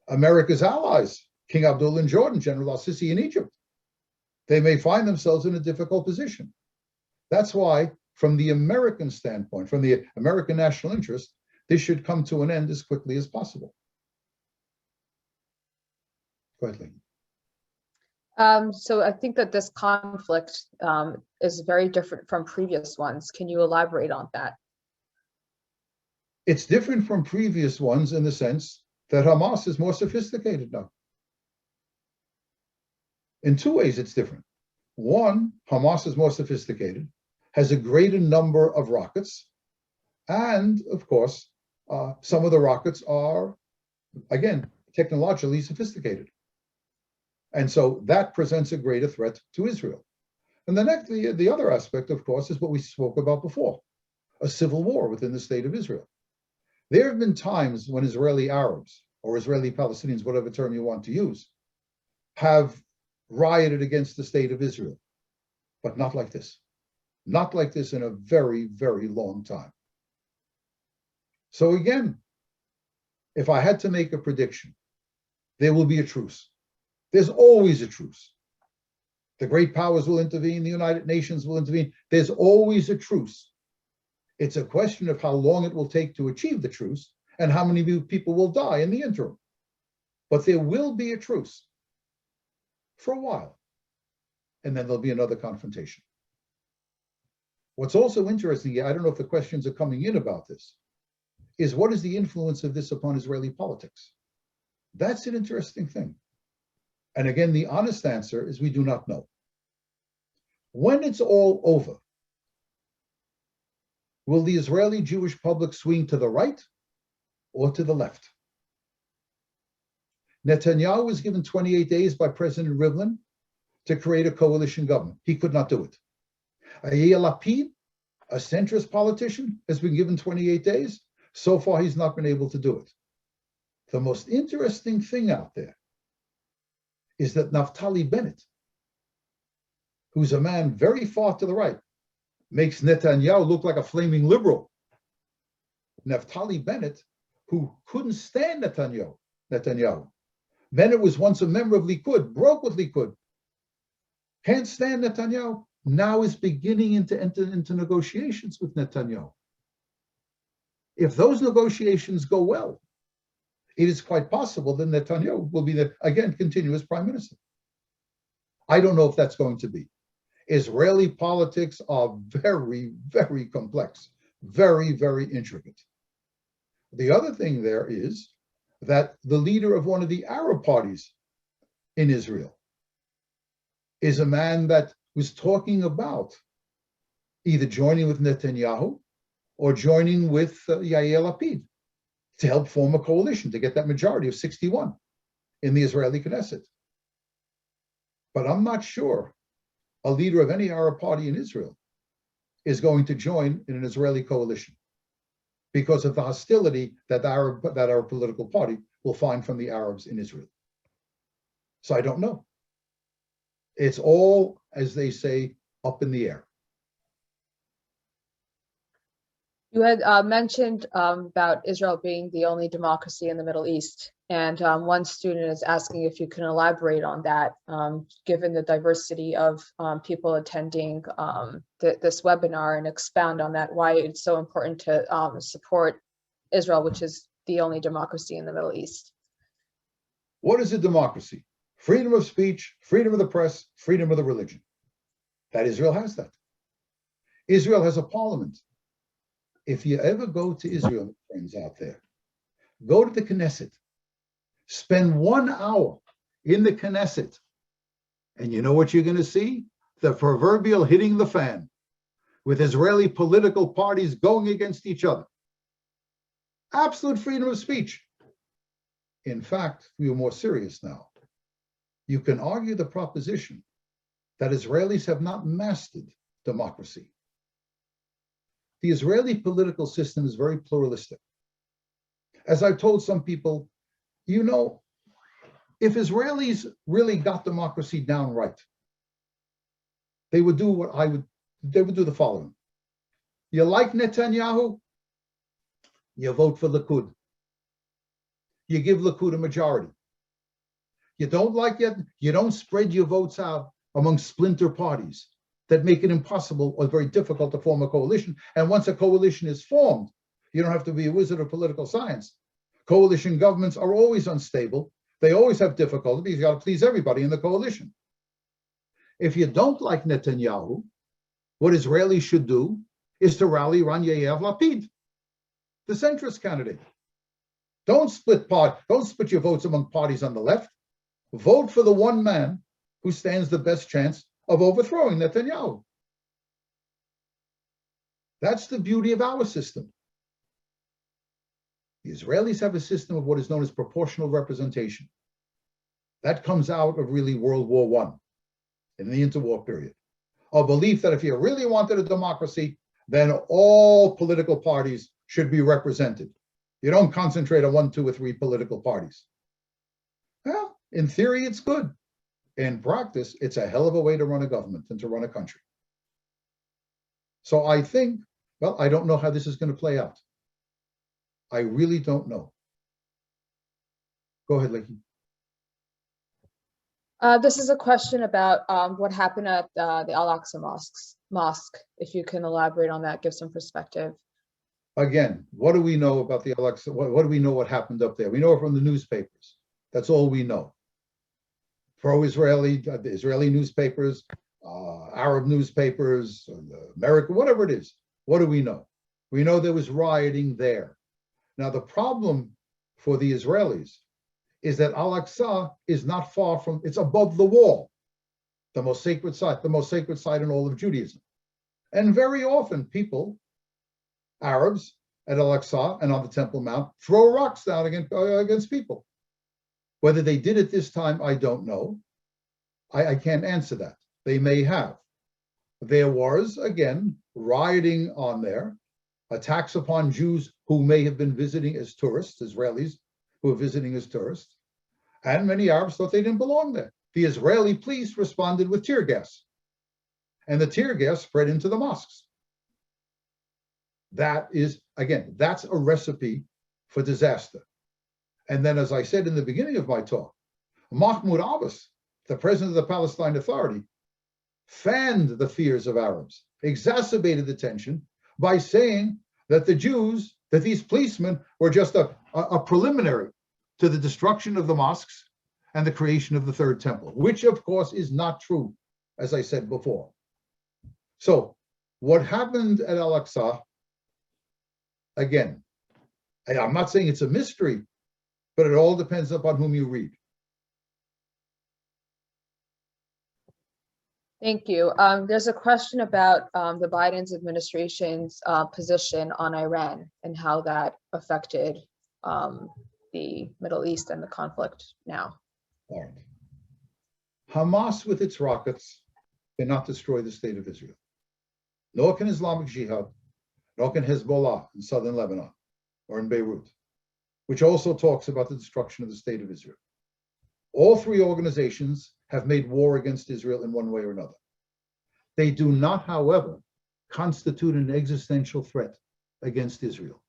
America's allies, King Abdullah in Jordan, General al-Sisi in Egypt, they may find themselves in a difficult position. That's why, from the American standpoint, from the American national interest, this should come to an end as quickly as possible. Go ahead, Lee. So I think that this conflict is very different from previous ones. Can you elaborate on that? It's different from previous ones in the sense that Hamas is more sophisticated now. In two ways, it's different. One, Hamas is more sophisticated, has a greater number of rockets, and of course, some of the rockets are, again, technologically sophisticated. And so that presents a greater threat to Israel. And the other aspect, of course, is what we spoke about before, a civil war within the state of Israel. There have been times when Israeli Arabs, or Israeli Palestinians, whatever term you want to use, have rioted against the state of Israel, but not like this. Not like this in a very, very long time. So again, if I had to make a prediction, there will be a truce. There's always a truce. The great powers will intervene, the United Nations will intervene. There's always a truce. It's a question of how long it will take to achieve the truce and how many people will die in the interim. But there will be a truce for a while, and then there'll be another confrontation. What's also interesting, I don't know if the questions are coming in about this, is what is the influence of this upon Israeli politics? That's an interesting thing. And again, the honest answer is we do not know. When it's all over, will the Israeli Jewish public swing to the right or to the left? Netanyahu was given 28 days by President Rivlin to create a coalition government. He could not do it. Yair Lapid, a centrist politician, has been given 28 days. So far, he's not been able to do it. The most interesting thing out there is that Naftali Bennett, who's a man very far to the right, makes Netanyahu look like a flaming liberal. Naftali Bennett, who couldn't stand Netanyahu. Bennett was once a member of Likud, broke with Likud, can't stand Netanyahu, now is beginning to enter into negotiations with Netanyahu. If those negotiations go well, it is quite possible that Netanyahu will be, again, continuous prime minister. I don't know if that's going to be. Israeli politics are very, very complex, very, very intricate. The other thing there is that the leader of one of the Arab parties in Israel is a man that was talking about either joining with Netanyahu or joining with Yair Lapid to help form a coalition to get that majority of 61 in the Israeli Knesset. But I'm not sure a leader of any Arab party in Israel is going to join in an Israeli coalition because of the hostility that our political party will find from the Arabs in Israel. So I don't know. It's all, as they say, up in the air. You had mentioned about Israel being the only democracy in the Middle East. And one student is asking if you can elaborate on that, given the diversity of people attending this webinar, and expound on that, why it's so important to support Israel, which is the only democracy in the Middle East. What is a democracy? Freedom of speech, freedom of the press, freedom of the religion. That Israel has that. Israel has a parliament. If you ever go to Israel, friends out there, go to the Knesset, spend 1 hour in the Knesset, and you know what you're going to see? The proverbial hitting the fan, with Israeli political parties going against each other. Absolute freedom of speech. In fact, we are more serious now. You can argue the proposition that Israelis have not mastered democracy. The Israeli political system is very pluralistic. As I've told some people, you know, if Israelis really got democracy down right, they would do they would do the following. You like Netanyahu, you vote for Likud. You give Likud a majority. You don't like it, you don't spread your votes out among splinter parties that make it impossible or very difficult to form a coalition. And once a coalition is formed, you don't have to be a wizard of political science. Coalition governments are always unstable. They always have difficulty because you got to please everybody in the coalition. If you don't like Netanyahu, what Israelis should do is to rally around Yair Lapid, the centrist candidate. Don't split your votes among parties on the left. Vote for the one man who stands the best chance of overthrowing Netanyahu. That's the beauty of our system. The Israelis have a system of what is known as proportional representation. That comes out of really World War I, in the interwar period. A belief that if you really wanted a democracy, then all political parties should be represented. You don't concentrate on 1, 2, or 3 political parties. Well, in theory, it's good. In practice, it's a hell of a way to run a government and to run a country. So I think, well, I don't know how this is going to play out. I really don't know. Go ahead, Lakey. This is a question about what happened at the Al-Aqsa Mosque. If you can elaborate on that, give some perspective. Again, what do we know about the Al-Aqsa? What do we know what happened up there? We know it from the newspapers. That's all we know. Pro-Israeli, Israeli newspapers, Arab newspapers, America, whatever it is. What do we know? We know there was rioting there. Now, the problem for the Israelis is that Al-Aqsa is not far from, it's above the wall, the most sacred site in all of Judaism. And very often people, Arabs at Al-Aqsa and on the Temple Mount, throw rocks down against people. Whether they did it this time, I don't know. I can't answer that. They may have. There was, again, rioting on there, attacks upon Jews who may have been visiting as tourists, Israelis who were visiting as tourists, and many Arabs thought they didn't belong there. The Israeli police responded with tear gas, and the tear gas spread into the mosques. That is, again, that's a recipe for disaster. And then, as I said in the beginning of my talk, Mahmoud Abbas, the president of the Palestine Authority, fanned the fears of Arabs, exacerbated the tension by saying that the Jews, that these policemen were just a preliminary to the destruction of the mosques and the creation of the third temple, which of course is not true, as I said before. So what happened at Al-Aqsa, again, I'm not saying it's a mystery, but it all depends upon whom you read. Thank you. There's a question about the Biden's administration's position on Iran and how that affected the Middle East and the conflict now. All right. Hamas with its rockets cannot destroy the state of Israel. Nor can Islamic Jihad, nor can Hezbollah in southern Lebanon or in Beirut, which also talks about the destruction of the state of Israel. All three organizations have made war against Israel in one way or another. They do not, however, constitute an existential threat against Israel.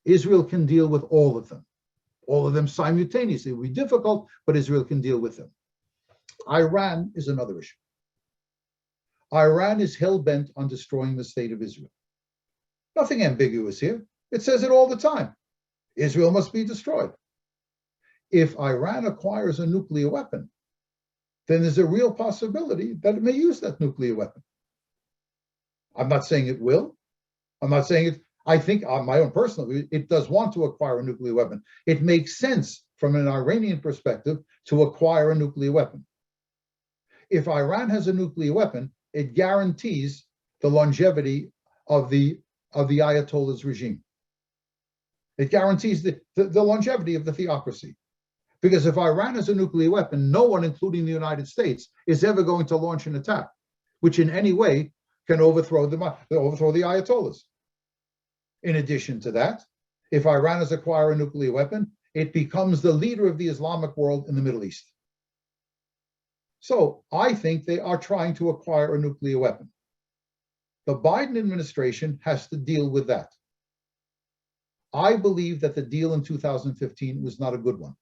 Israel can deal with all of them simultaneously. It will be difficult, but Israel can deal with them. Iran is another issue. Iran is hell-bent on destroying the state of Israel. Nothing ambiguous here. It says it all the time. Israel must be destroyed. If Iran acquires a nuclear weapon, then there's a real possibility that it may use that nuclear weapon. I'm not saying it will. I'm not saying it. I think, on my own personal view, it does want to acquire a nuclear weapon. It makes sense from an Iranian perspective to acquire a nuclear weapon. If Iran has a nuclear weapon, it guarantees the longevity of the Ayatollah's regime. It guarantees the longevity of the theocracy. Because if Iran has a nuclear weapon, no one, including the United States, is ever going to launch an attack, which in any way can overthrow the Ayatollahs. In addition to that, if Iran has acquired a nuclear weapon, it becomes the leader of the Islamic world in the Middle East. So I think they are trying to acquire a nuclear weapon. The Biden administration has to deal with that. I believe that the deal in 2015 was not a good one.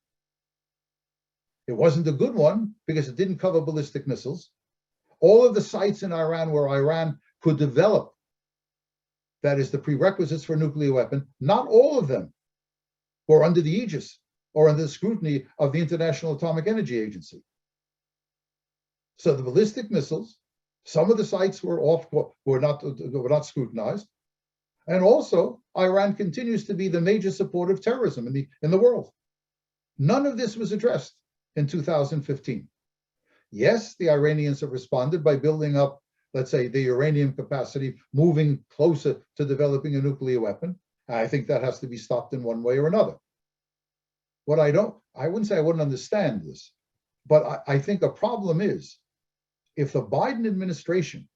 It wasn't a good one because it didn't cover ballistic missiles. All of the sites in Iran where Iran could develop, that is, the prerequisites for a nuclear weapon, not all of them were under the aegis or under the scrutiny of the International Atomic Energy Agency. So the ballistic missiles, some of the sites were not scrutinized. And also, Iran continues to be the major supporter of terrorism in the world. None of this was addressed in 2015. Yes, the Iranians have responded by building up, let's say, the uranium capacity, moving closer to developing a nuclear weapon. I think that has to be stopped in one way or another. I wouldn't say I wouldn't understand this, but I think a problem is if the Biden administration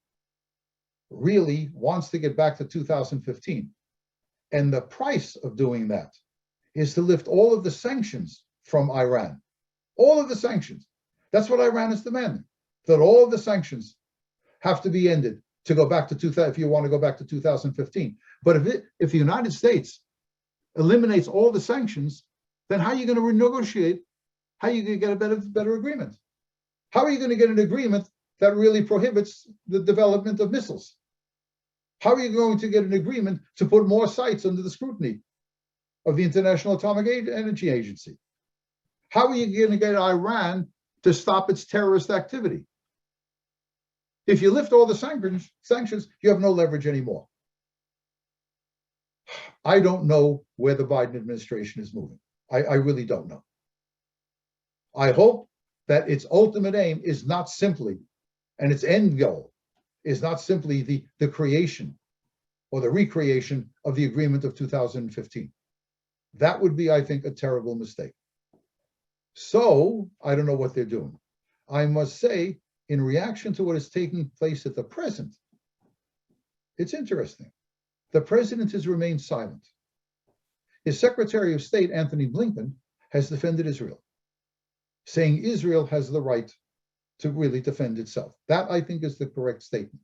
really wants to get back to 2015, and the price of doing that is to lift all of the sanctions from Iran, all of the sanctions. That's what Iran is demanding, that all of the sanctions have to be ended to go back to 2000, if you want to go back to 2015. But if the United States eliminates all the sanctions, then how are you going to renegotiate? How are you going to get a better agreement? How are you going to get an agreement that really prohibits the development of missiles? How are you going to get an agreement to put more sites under the scrutiny of the International Atomic Energy Agency? How are you going to get Iran to stop its terrorist activity? If you lift all the sanctions, you have no leverage anymore. I don't know where the Biden administration is moving. I really don't know. I hope that its ultimate aim is not simply, and its end goal is not simply the creation or the recreation of the agreement of 2015. That would be, I think, a terrible mistake. So I don't know what they're doing. I must say, in reaction to what is taking place at the present, it's interesting. The president has remained silent. His Secretary of State, Anthony Blinken, has defended Israel, saying Israel has the right to really defend itself. That, I think, is the correct statement.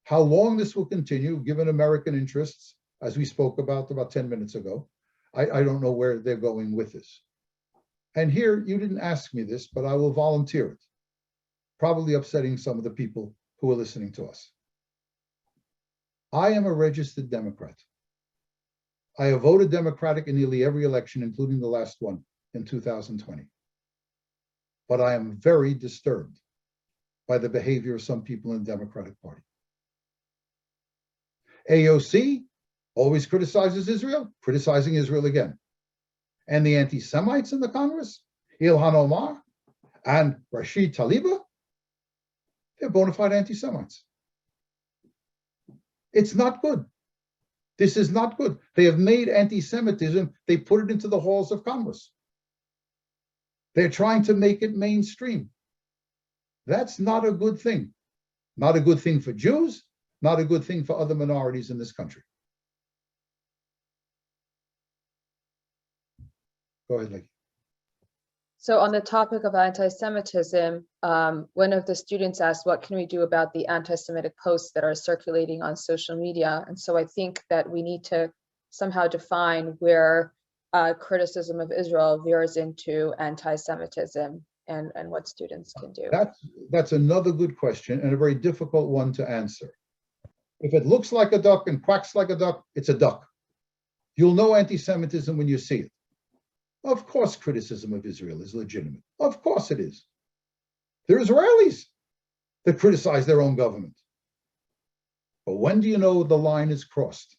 How long this will continue, given American interests, as we spoke about 10 minutes ago, I don't know where they're going with this. And here, you didn't ask me this, but I will volunteer it, probably upsetting some of the people who are listening to us. I am a registered Democrat. I have voted Democratic in nearly every election, including the last one in 2020. But I am very disturbed by the behavior of some people in the Democratic Party. AOC always criticizes Israel, criticizing Israel again. And the anti-Semites in the Congress, Ilhan Omar and Rashid Tlaib, They're bona fide anti-Semites. It's not good. This is not good. They have made anti-Semitism, they put it into the halls of Congress. They're trying to make it mainstream. That's not a good thing. Not a good thing for Jews, not a good thing for other minorities in this country. Go ahead, Lake. So on the topic of anti-Semitism, one of the students asked, what can we do about the anti-Semitic posts that are circulating on social media? And so I think that we need to somehow define where criticism of Israel veers into anti-Semitism and what students can do. That's another good question and a very difficult one to answer. If it looks like a duck and quacks like a duck, it's a duck. You'll know anti-Semitism when you see it. Of course, criticism of Israel is legitimate. Of course it is. There are Israelis that criticize their own government. But when do you know the line is crossed?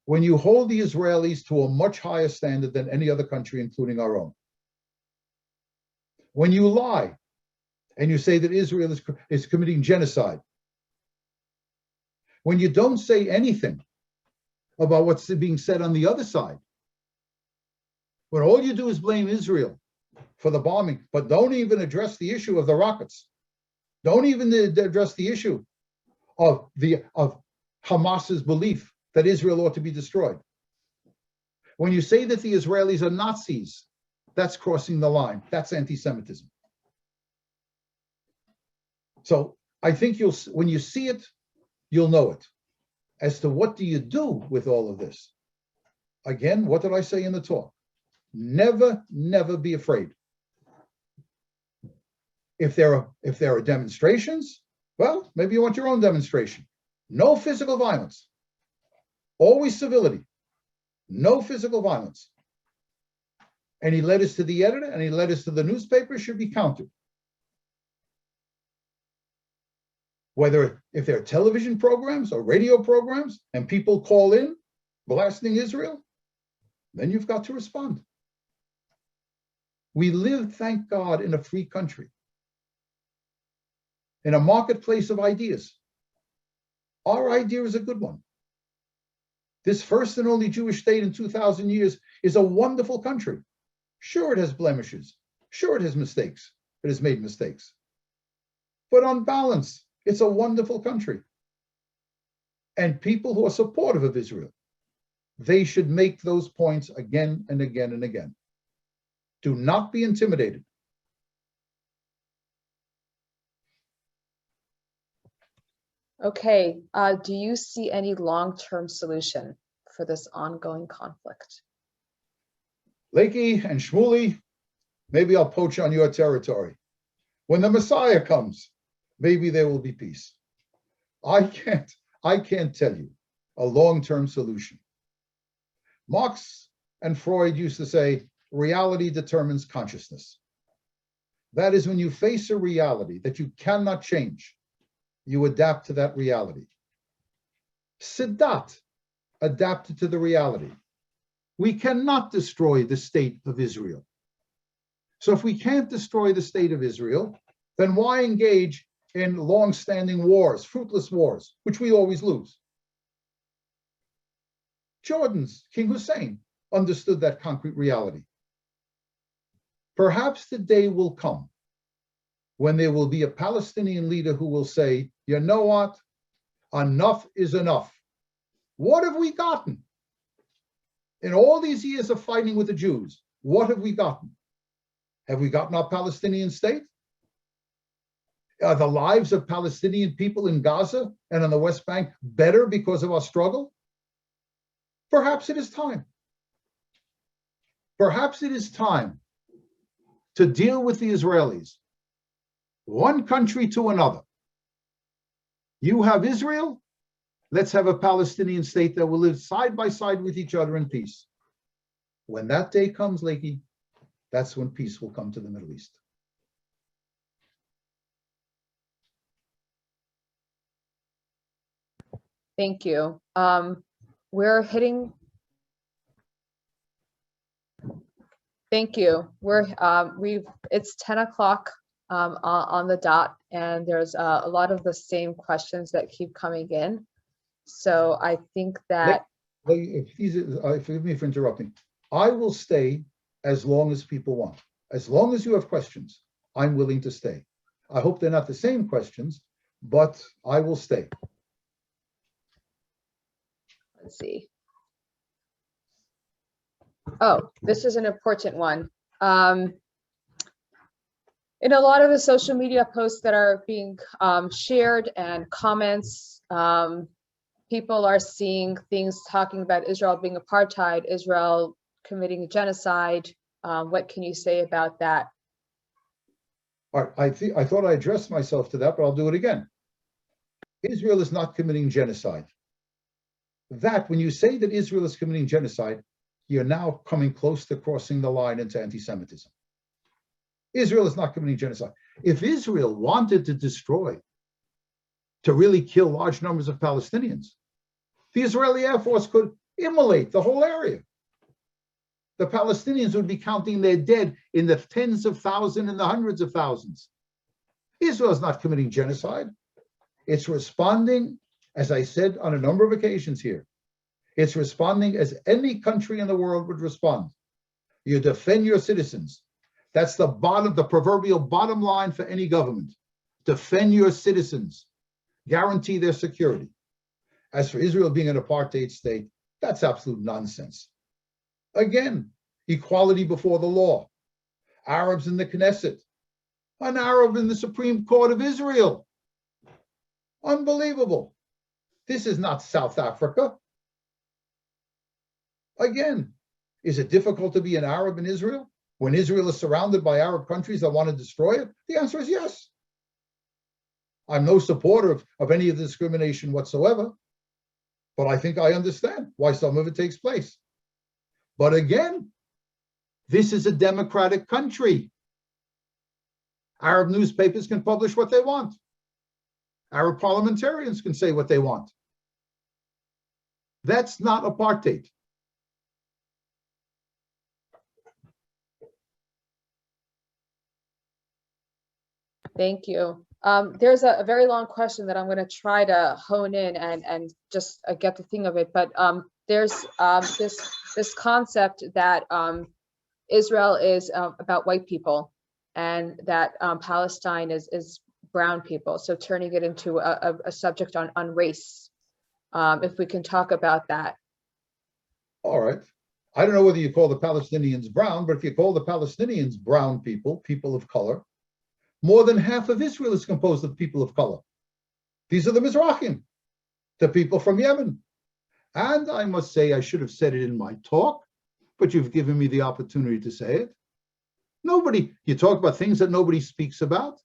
When you hold the Israelis to a much higher standard than any other country, including our own. When you lie and you say that Israel is committing genocide. When you don't say anything about what's being said on the other side. When all you do is blame Israel for the bombing, but don't even address the issue of the rockets. Don't even address the issue of Hamas's belief that Israel ought to be destroyed. When you say that the Israelis are Nazis, that's crossing the line. That's anti-Semitism. So I think when you see it, you'll know it. As to what do you do with all of this? Again, what did I say in the talk? Never, never be afraid. If there are demonstrations, well, maybe you want your own demonstration. No physical violence. Always civility. No physical violence. Any letters to the editor, any letters to the newspaper should be counted. Whether if there are television programs or radio programs and people call in blasting Israel, then you've got to respond. We live, thank God, in a free country, in a marketplace of ideas. Our idea is a good one. This first and only Jewish state in 2,000 years is a wonderful country. Sure, it has blemishes. Sure, it has mistakes. It has made mistakes. But on balance, it's a wonderful country. And people who are supportive of Israel, they should make those points again and again and again. Do not be intimidated. Okay, do you see any long-term solution for this ongoing conflict? Lakey and Shmuley, maybe I'll poach on your territory. When the Messiah comes, maybe there will be peace. I can't tell you a long-term solution. Marx and Freud used to say, reality determines consciousness. That is, when you face a reality that you cannot change, you adapt to that reality. Sadat adapted to the reality. We cannot destroy the state of Israel. So if we can't destroy the state of Israel, then why engage in long-standing wars, fruitless wars, which we always lose? Jordan's King Hussein understood that concrete reality. Perhaps the day will come when there will be a Palestinian leader who will say, you know what? Enough is enough. What have we gotten? In all these years of fighting with the Jews, what have we gotten? Have we gotten our Palestinian state? Are the lives of Palestinian people in Gaza and on the West Bank better because of our struggle? Perhaps it is time. Perhaps it is time to deal with the Israelis, one country to another. You have Israel, let's have a Palestinian state that will live side by side with each other in peace. When that day comes, Lakey, that's when peace will come to the Middle East. Thank you. We're hitting. Thank you. It's 10 o'clock on the dot, and there's a lot of the same questions that keep coming in. So I think that forgive me for interrupting. I will stay as long as people want. As long as you have questions, I'm willing to stay. I hope they're not the same questions, but I will stay. let's see. Oh, this is an important one. In a lot of the social media posts that are being shared and comments, people are seeing things talking about Israel being apartheid, Israel committing genocide. What can you say about that? All right, I thought I addressed myself to that, but I'll do it again. Israel is not committing genocide. That, when you say that Israel is committing genocide, you're now coming close to crossing the line into anti-Semitism. Israel is not committing genocide. If Israel wanted to destroy, to really kill large numbers of Palestinians, the Israeli Air Force could immolate the whole area. The Palestinians would be counting their dead in the tens of thousands and the hundreds of thousands. Israel is not committing genocide. It's responding, as I said on a number of occasions here, it's responding as any country in the world would respond. You defend your citizens. That's the proverbial bottom line for any government. Defend your citizens. Guarantee their security. As for Israel being an apartheid state, that's absolute nonsense. Again, equality before the law. Arabs in the Knesset. An Arab in the Supreme Court of Israel. Unbelievable. This is not South Africa. Again, is it difficult to be an Arab in Israel when Israel is surrounded by Arab countries that want to destroy it? The answer is yes. I'm no supporter of any of the discrimination whatsoever, but I think I understand why some of it takes place. But again, this is a democratic country. Arab newspapers can publish what they want. Arab parliamentarians can say what they want. That's not apartheid. Thank you. There's a very long question that I'm going to try to hone in and just get the thing of it. But there's this concept that Israel is about white people, and that Palestine is brown people. So turning it into a subject on race, if we can talk about that. All right. I don't know whether you call the Palestinians brown, but if you call the Palestinians brown people, people of color, more than half of Israel is composed of people of color. These are the Mizrahim, the people from Yemen. And I must say, I should have said it in my talk, but you've given me the opportunity to say it. You talk about things that nobody speaks about.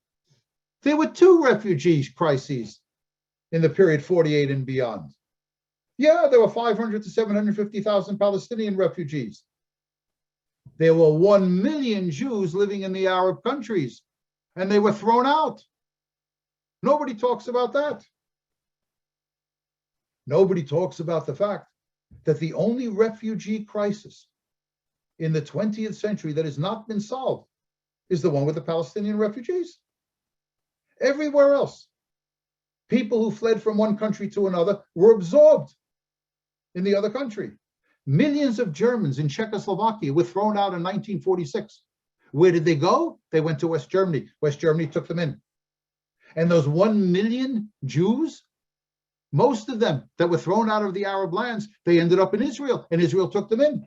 There were 2 refugee crises in the period 48 and beyond. Yeah, there were 500 to 750,000 Palestinian refugees. There were 1 million Jews living in the Arab countries, and they were thrown out. Nobody talks about that. Nobody talks about the fact that the only refugee crisis in the 20th century that has not been solved is the one with the Palestinian refugees. Everywhere else, people who fled from one country to another were absorbed in the other country. Millions of Germans in Czechoslovakia were thrown out in 1946. Where did they go? They went to West Germany. West Germany took them in. And those 1 million Jews, most of them that were thrown out of the Arab lands, they ended up in Israel, and Israel took them in.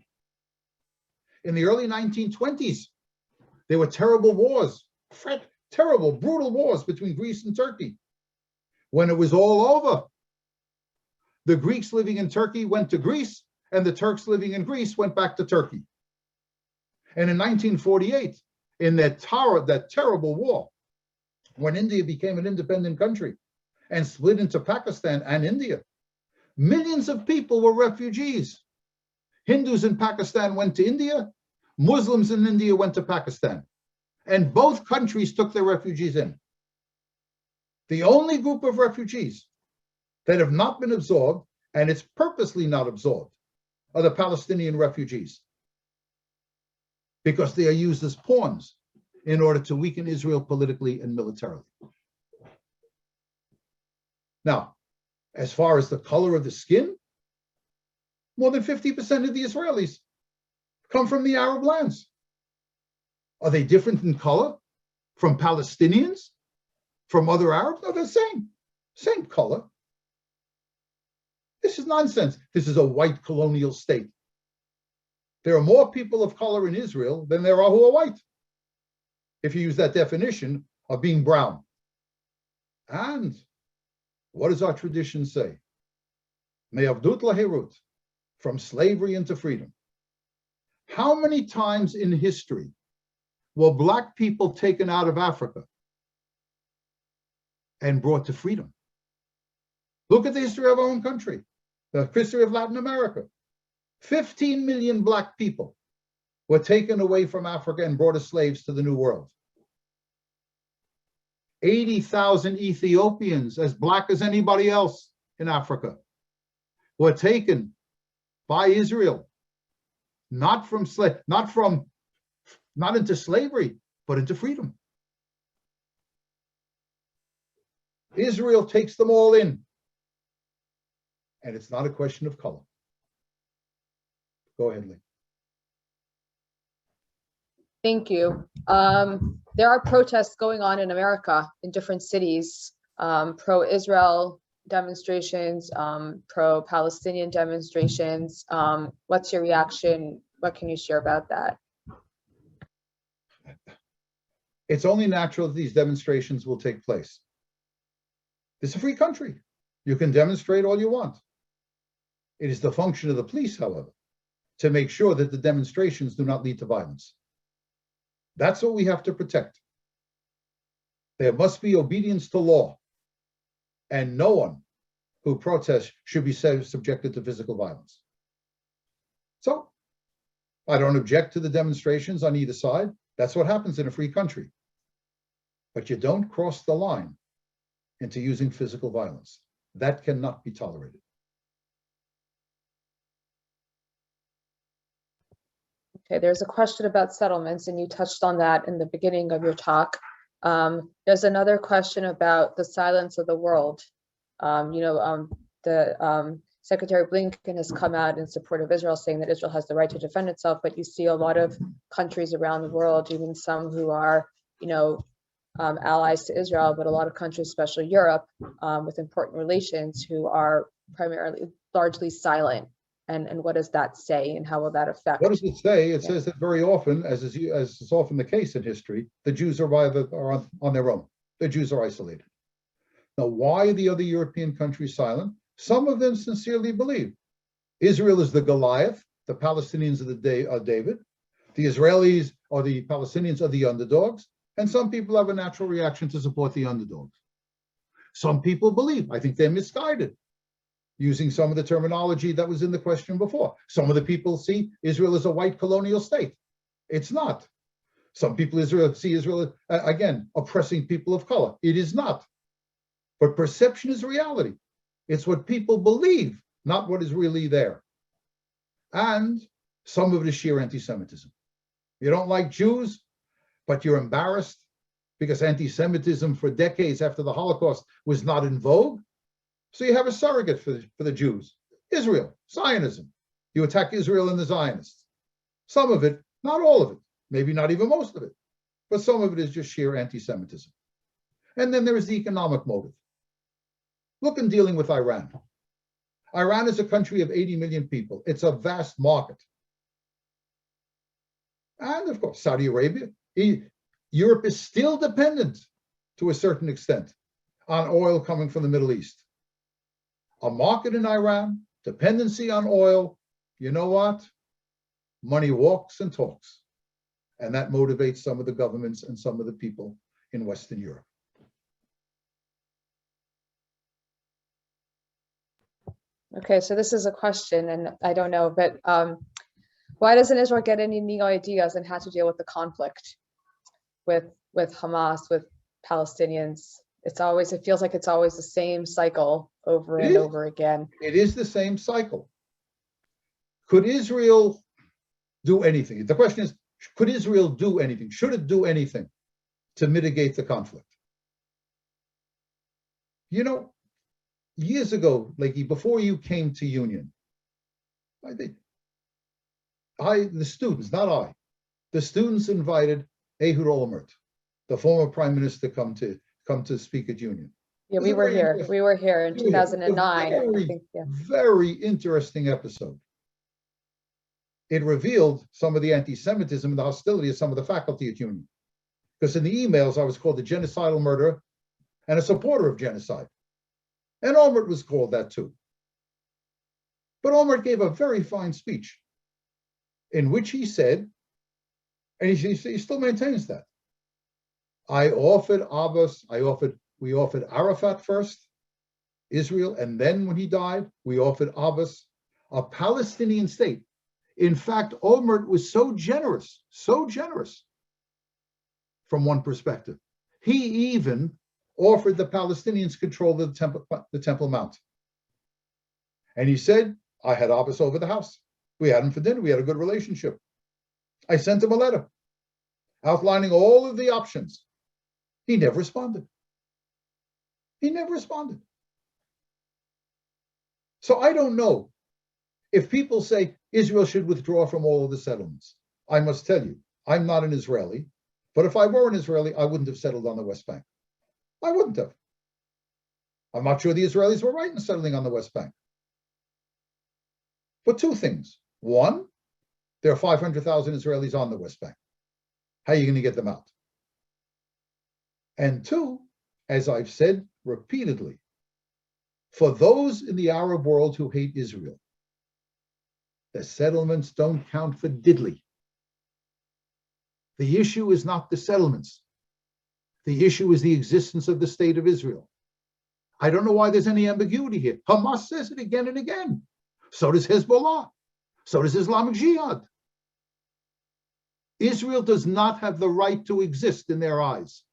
In the early 1920s, there were terrible wars, terrible, brutal wars between Greece and Turkey. When it was all over, the Greeks living in Turkey went to Greece, and the Turks living in Greece went back to Turkey. And in 1948, in that terrible war, when India became an independent country and split into Pakistan and India, millions of people were refugees. Hindus in Pakistan went to India, Muslims in India went to Pakistan, and both countries took their refugees in. The only group of refugees that have not been absorbed, and it's purposely not absorbed, are the Palestinian refugees, because they are used as pawns in order to weaken Israel politically and militarily. Now, as far as the color of the skin, more than 50% of the Israelis come from the Arab lands. Are they different in color from Palestinians, from other Arabs? No, they're the same color. This is nonsense. This is a white colonial state. There are more people of color in Israel than there are who are white, if you use that definition of being brown. And what does our tradition say? Me'avdut lahirut, from slavery into freedom. How many times in history were Black people taken out of Africa and brought to freedom? Look at the history of our own country, the history of Latin America. 15 million Black people were taken away from Africa and brought as slaves to the New World. 80,000 Ethiopians, as Black as anybody else in Africa, were taken by Israel, not into slavery, but into freedom. Israel takes them all in. And it's not a question of color. Go ahead, Lee. Thank you. There are protests going on in America in different cities, pro-Israel demonstrations, pro-Palestinian demonstrations. What's your reaction? What can you share about that? It's only natural that these demonstrations will take place. It's a free country. You can demonstrate all you want. It is the function of the police, however, to make sure that the demonstrations do not lead to violence. That's what we have to protect. There must be obedience to law, and no one who protests should be subjected to physical violence. So, I don't object to the demonstrations on either side. That's what happens in a free country. But you don't cross the line into using physical violence. That cannot be tolerated. Okay, there's a question about settlements, and you touched on that in the beginning of your talk. There's another question about the silence of the world. Secretary Blinken has come out in support of Israel, saying that Israel has the right to defend itself, but you see a lot of countries around the world, even some who are, allies to Israel, but a lot of countries, especially Europe, with important relations, who are largely silent. And what does that say, and how will that affect? What does it say? It says that very often, as is often the case in history, the Jews are on their own. The Jews are isolated. Now, why are the other European countries silent? Some of them sincerely believe Israel is the Goliath, the Palestinians are David, the Israelis or the Palestinians are the underdogs, and some people have a natural reaction to support the underdogs. Some people believe, I think they're misguided, using some of the terminology that was in the question before. Some of the people see Israel as a white colonial state. It's not. Some people see Israel, again, oppressing people of color. It is not. But perception is reality. It's what people believe, not what is really there. And some of it is sheer anti-Semitism. You don't like Jews, but you're embarrassed because anti-Semitism for decades after the Holocaust was not in vogue. So you have a surrogate for the Jews, Israel, Zionism. You attack Israel and the Zionists. Some of it, not all of it, maybe not even most of it, but some of it is just sheer anti-Semitism. And then there is the economic motive. Look in dealing with Iran. Iran is a country of 80 million people. It's a vast market. And of course, Saudi Arabia. Europe is still dependent to a certain extent on oil coming from the Middle East. A market in Iran, dependency on oil, you know what? Money walks and talks. And that motivates some of the governments and some of the people in Western Europe. Okay, so this is a question, and I don't know, but why doesn't Israel get any new ideas on how to deal with the conflict with Hamas, with Palestinians? It feels like it's always the same cycle over and over again. It is the same cycle. Could Israel do anything? The question is, Could Israel do anything? Should it do anything to mitigate the conflict? You know, years ago, like before you came to Union, the students, not I, the students invited Ehud Olmert, the former prime minister, come to speak at Union. Yeah, we were here. We were here in 2009. Very, I think, yeah. very interesting episode. It revealed some of the anti-Semitism and the hostility of some of the faculty at Union. Because in the emails, I was called a genocidal murderer and a supporter of genocide. And Olmert was called that too. But Olmert gave a very fine speech in which he said, and he still maintains that, we offered Arafat first, Israel, and then when he died, we offered Abbas a Palestinian state. In fact, Olmert was so generous from one perspective. He even offered the Palestinians control of the Temple Mount. And he said, I had Abbas over the house. We had him for dinner. We had a good relationship. I sent him a letter outlining all of the options. He never responded. So I don't know. If people say Israel should withdraw from all of the settlements, I must tell you, I'm not an Israeli, but if I were an Israeli, I wouldn't have settled on the West Bank. I wouldn't have. I'm not sure the Israelis were right in settling on the West Bank. But two things. One, there are 500,000 Israelis on the West Bank. How are you going to get them out? And two, as I've said repeatedly, for those in the Arab world who hate Israel, the settlements don't count for diddly. The issue is not the settlements. The issue is the existence of the state of Israel. I don't know why there's any ambiguity here. Hamas says it again and again. So does Hezbollah. So does Islamic Jihad. Israel does not have the right to exist in their eyes.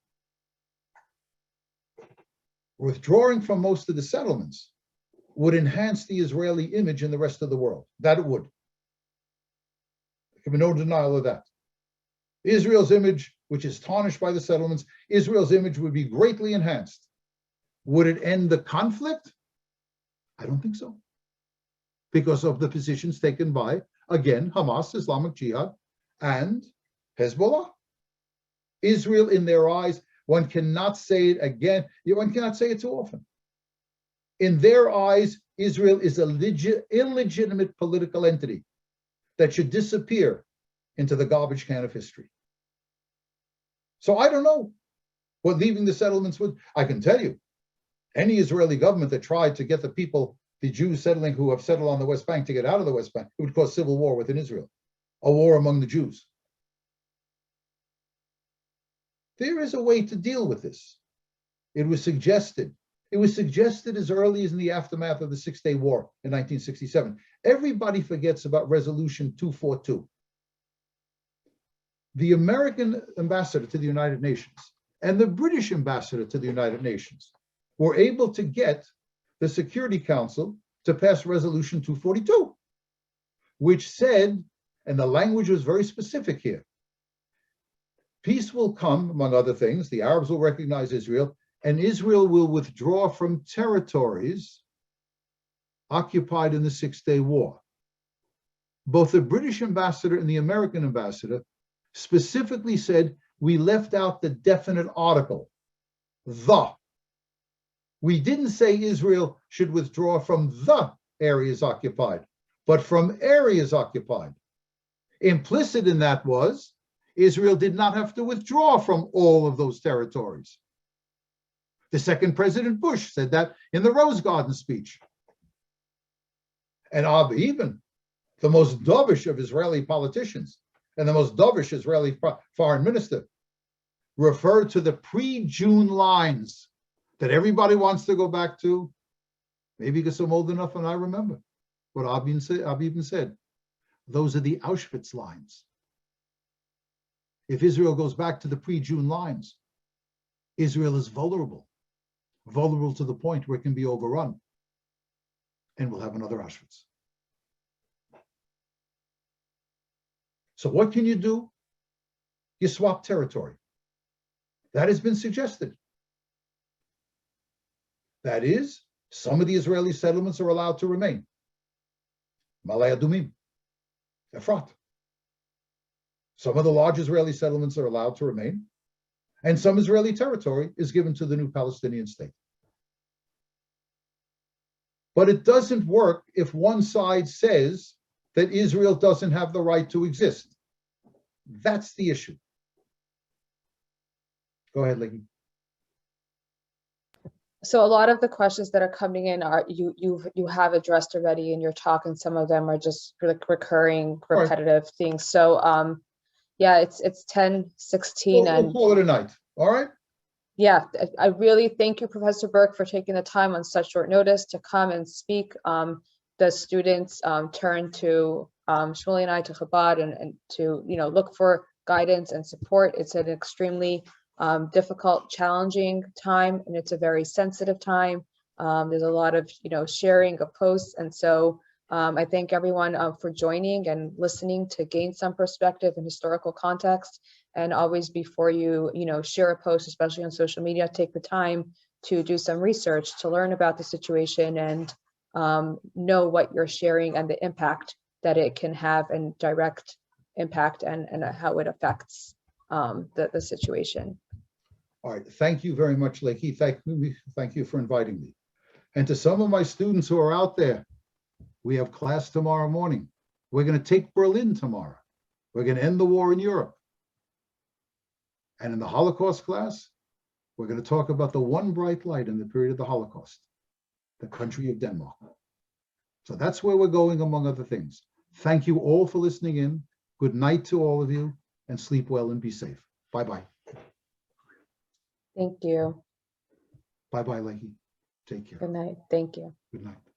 Withdrawing from most of the settlements would enhance the Israeli image in the rest of the world. That it would. There can be no denial of that. Israel's image, which is tarnished by the settlements, Israel's image would be greatly enhanced. Would it end the conflict? I don't think so. Because of the positions taken by, again, Hamas, Islamic Jihad, and Hezbollah. Israel, in their eyes, one cannot say it again, one cannot say it too often. In their eyes, Israel is a illegitimate political entity that should disappear into the garbage can of history. So I don't know what leaving the settlements would. I can tell you, any Israeli government that tried to get the people, the Jews settling who have settled on the West Bank, to get out of the West Bank, it would cause civil war within Israel, a war among the Jews. There is a way to deal with this. It was suggested as early as in the aftermath of the Six-Day War in 1967. Everybody forgets about Resolution 242. The American ambassador to the United Nations and the British ambassador to the United Nations were able to get the Security Council to pass Resolution 242, which said, and the language was very specific here, peace will come, among other things, the Arabs will recognize Israel, and Israel will withdraw from territories occupied in the Six-Day War. Both the British ambassador and the American ambassador specifically said, we left out the definite article, the. We didn't say Israel should withdraw from the areas occupied, but from areas occupied. Implicit in that was, Israel did not have to withdraw from all of those territories. The second President Bush said that in the Rose Garden speech. And even the most dovish of Israeli politicians and the most dovish Israeli foreign minister referred to the pre-June lines that everybody wants to go back to, maybe because I'm old enough and I remember what Abin said. Those are the Auschwitz lines. If Israel goes back to the pre-June lines, Israel is vulnerable to the point where it can be overrun, and we'll have another Auschwitz. So what can you do? you swap territory. That has been suggested. That is, some of the Israeli settlements are allowed to remain. Malay Adumim, Efrat. Some of the large Israeli settlements are allowed to remain, and some Israeli territory is given to the new Palestinian state. But it doesn't work if one side says that Israel doesn't have the right to exist. That's the issue. Go ahead, Leggy. So a lot of the questions that are coming in are you have addressed already in your talk, and some of them are just like recurring, repetitive things. So yeah, it's 10:16, and we'll call it a night. All right. Yeah, I really thank you, Professor Berk, for taking the time on such short notice to come and speak. The students turn to Shmuley and I, to Chabad, and to look for guidance and support. It's an extremely difficult, challenging time, and it's a very sensitive time. There's a lot of sharing of posts, and so I thank everyone for joining and listening to gain some perspective and historical context. And always, before you share a post, especially on social media, take the time to do some research to learn about the situation and know what you're sharing and the impact that it can have, and direct impact, and how it affects the situation. All right, thank you very much, Leiki. Thank you for inviting me. And to some of my students who are out there, we have class tomorrow morning. We're going to take Berlin tomorrow. We're going to end the war in Europe. And in the Holocaust class, we're going to talk about the one bright light in the period of the Holocaust, the country of Denmark. So that's where we're going, among other things. Thank you all for listening in. Good night to all of you, and sleep well and be safe. Bye-bye. Thank you. Bye-bye, Leiki. Take care. Good night. Thank you. Good night.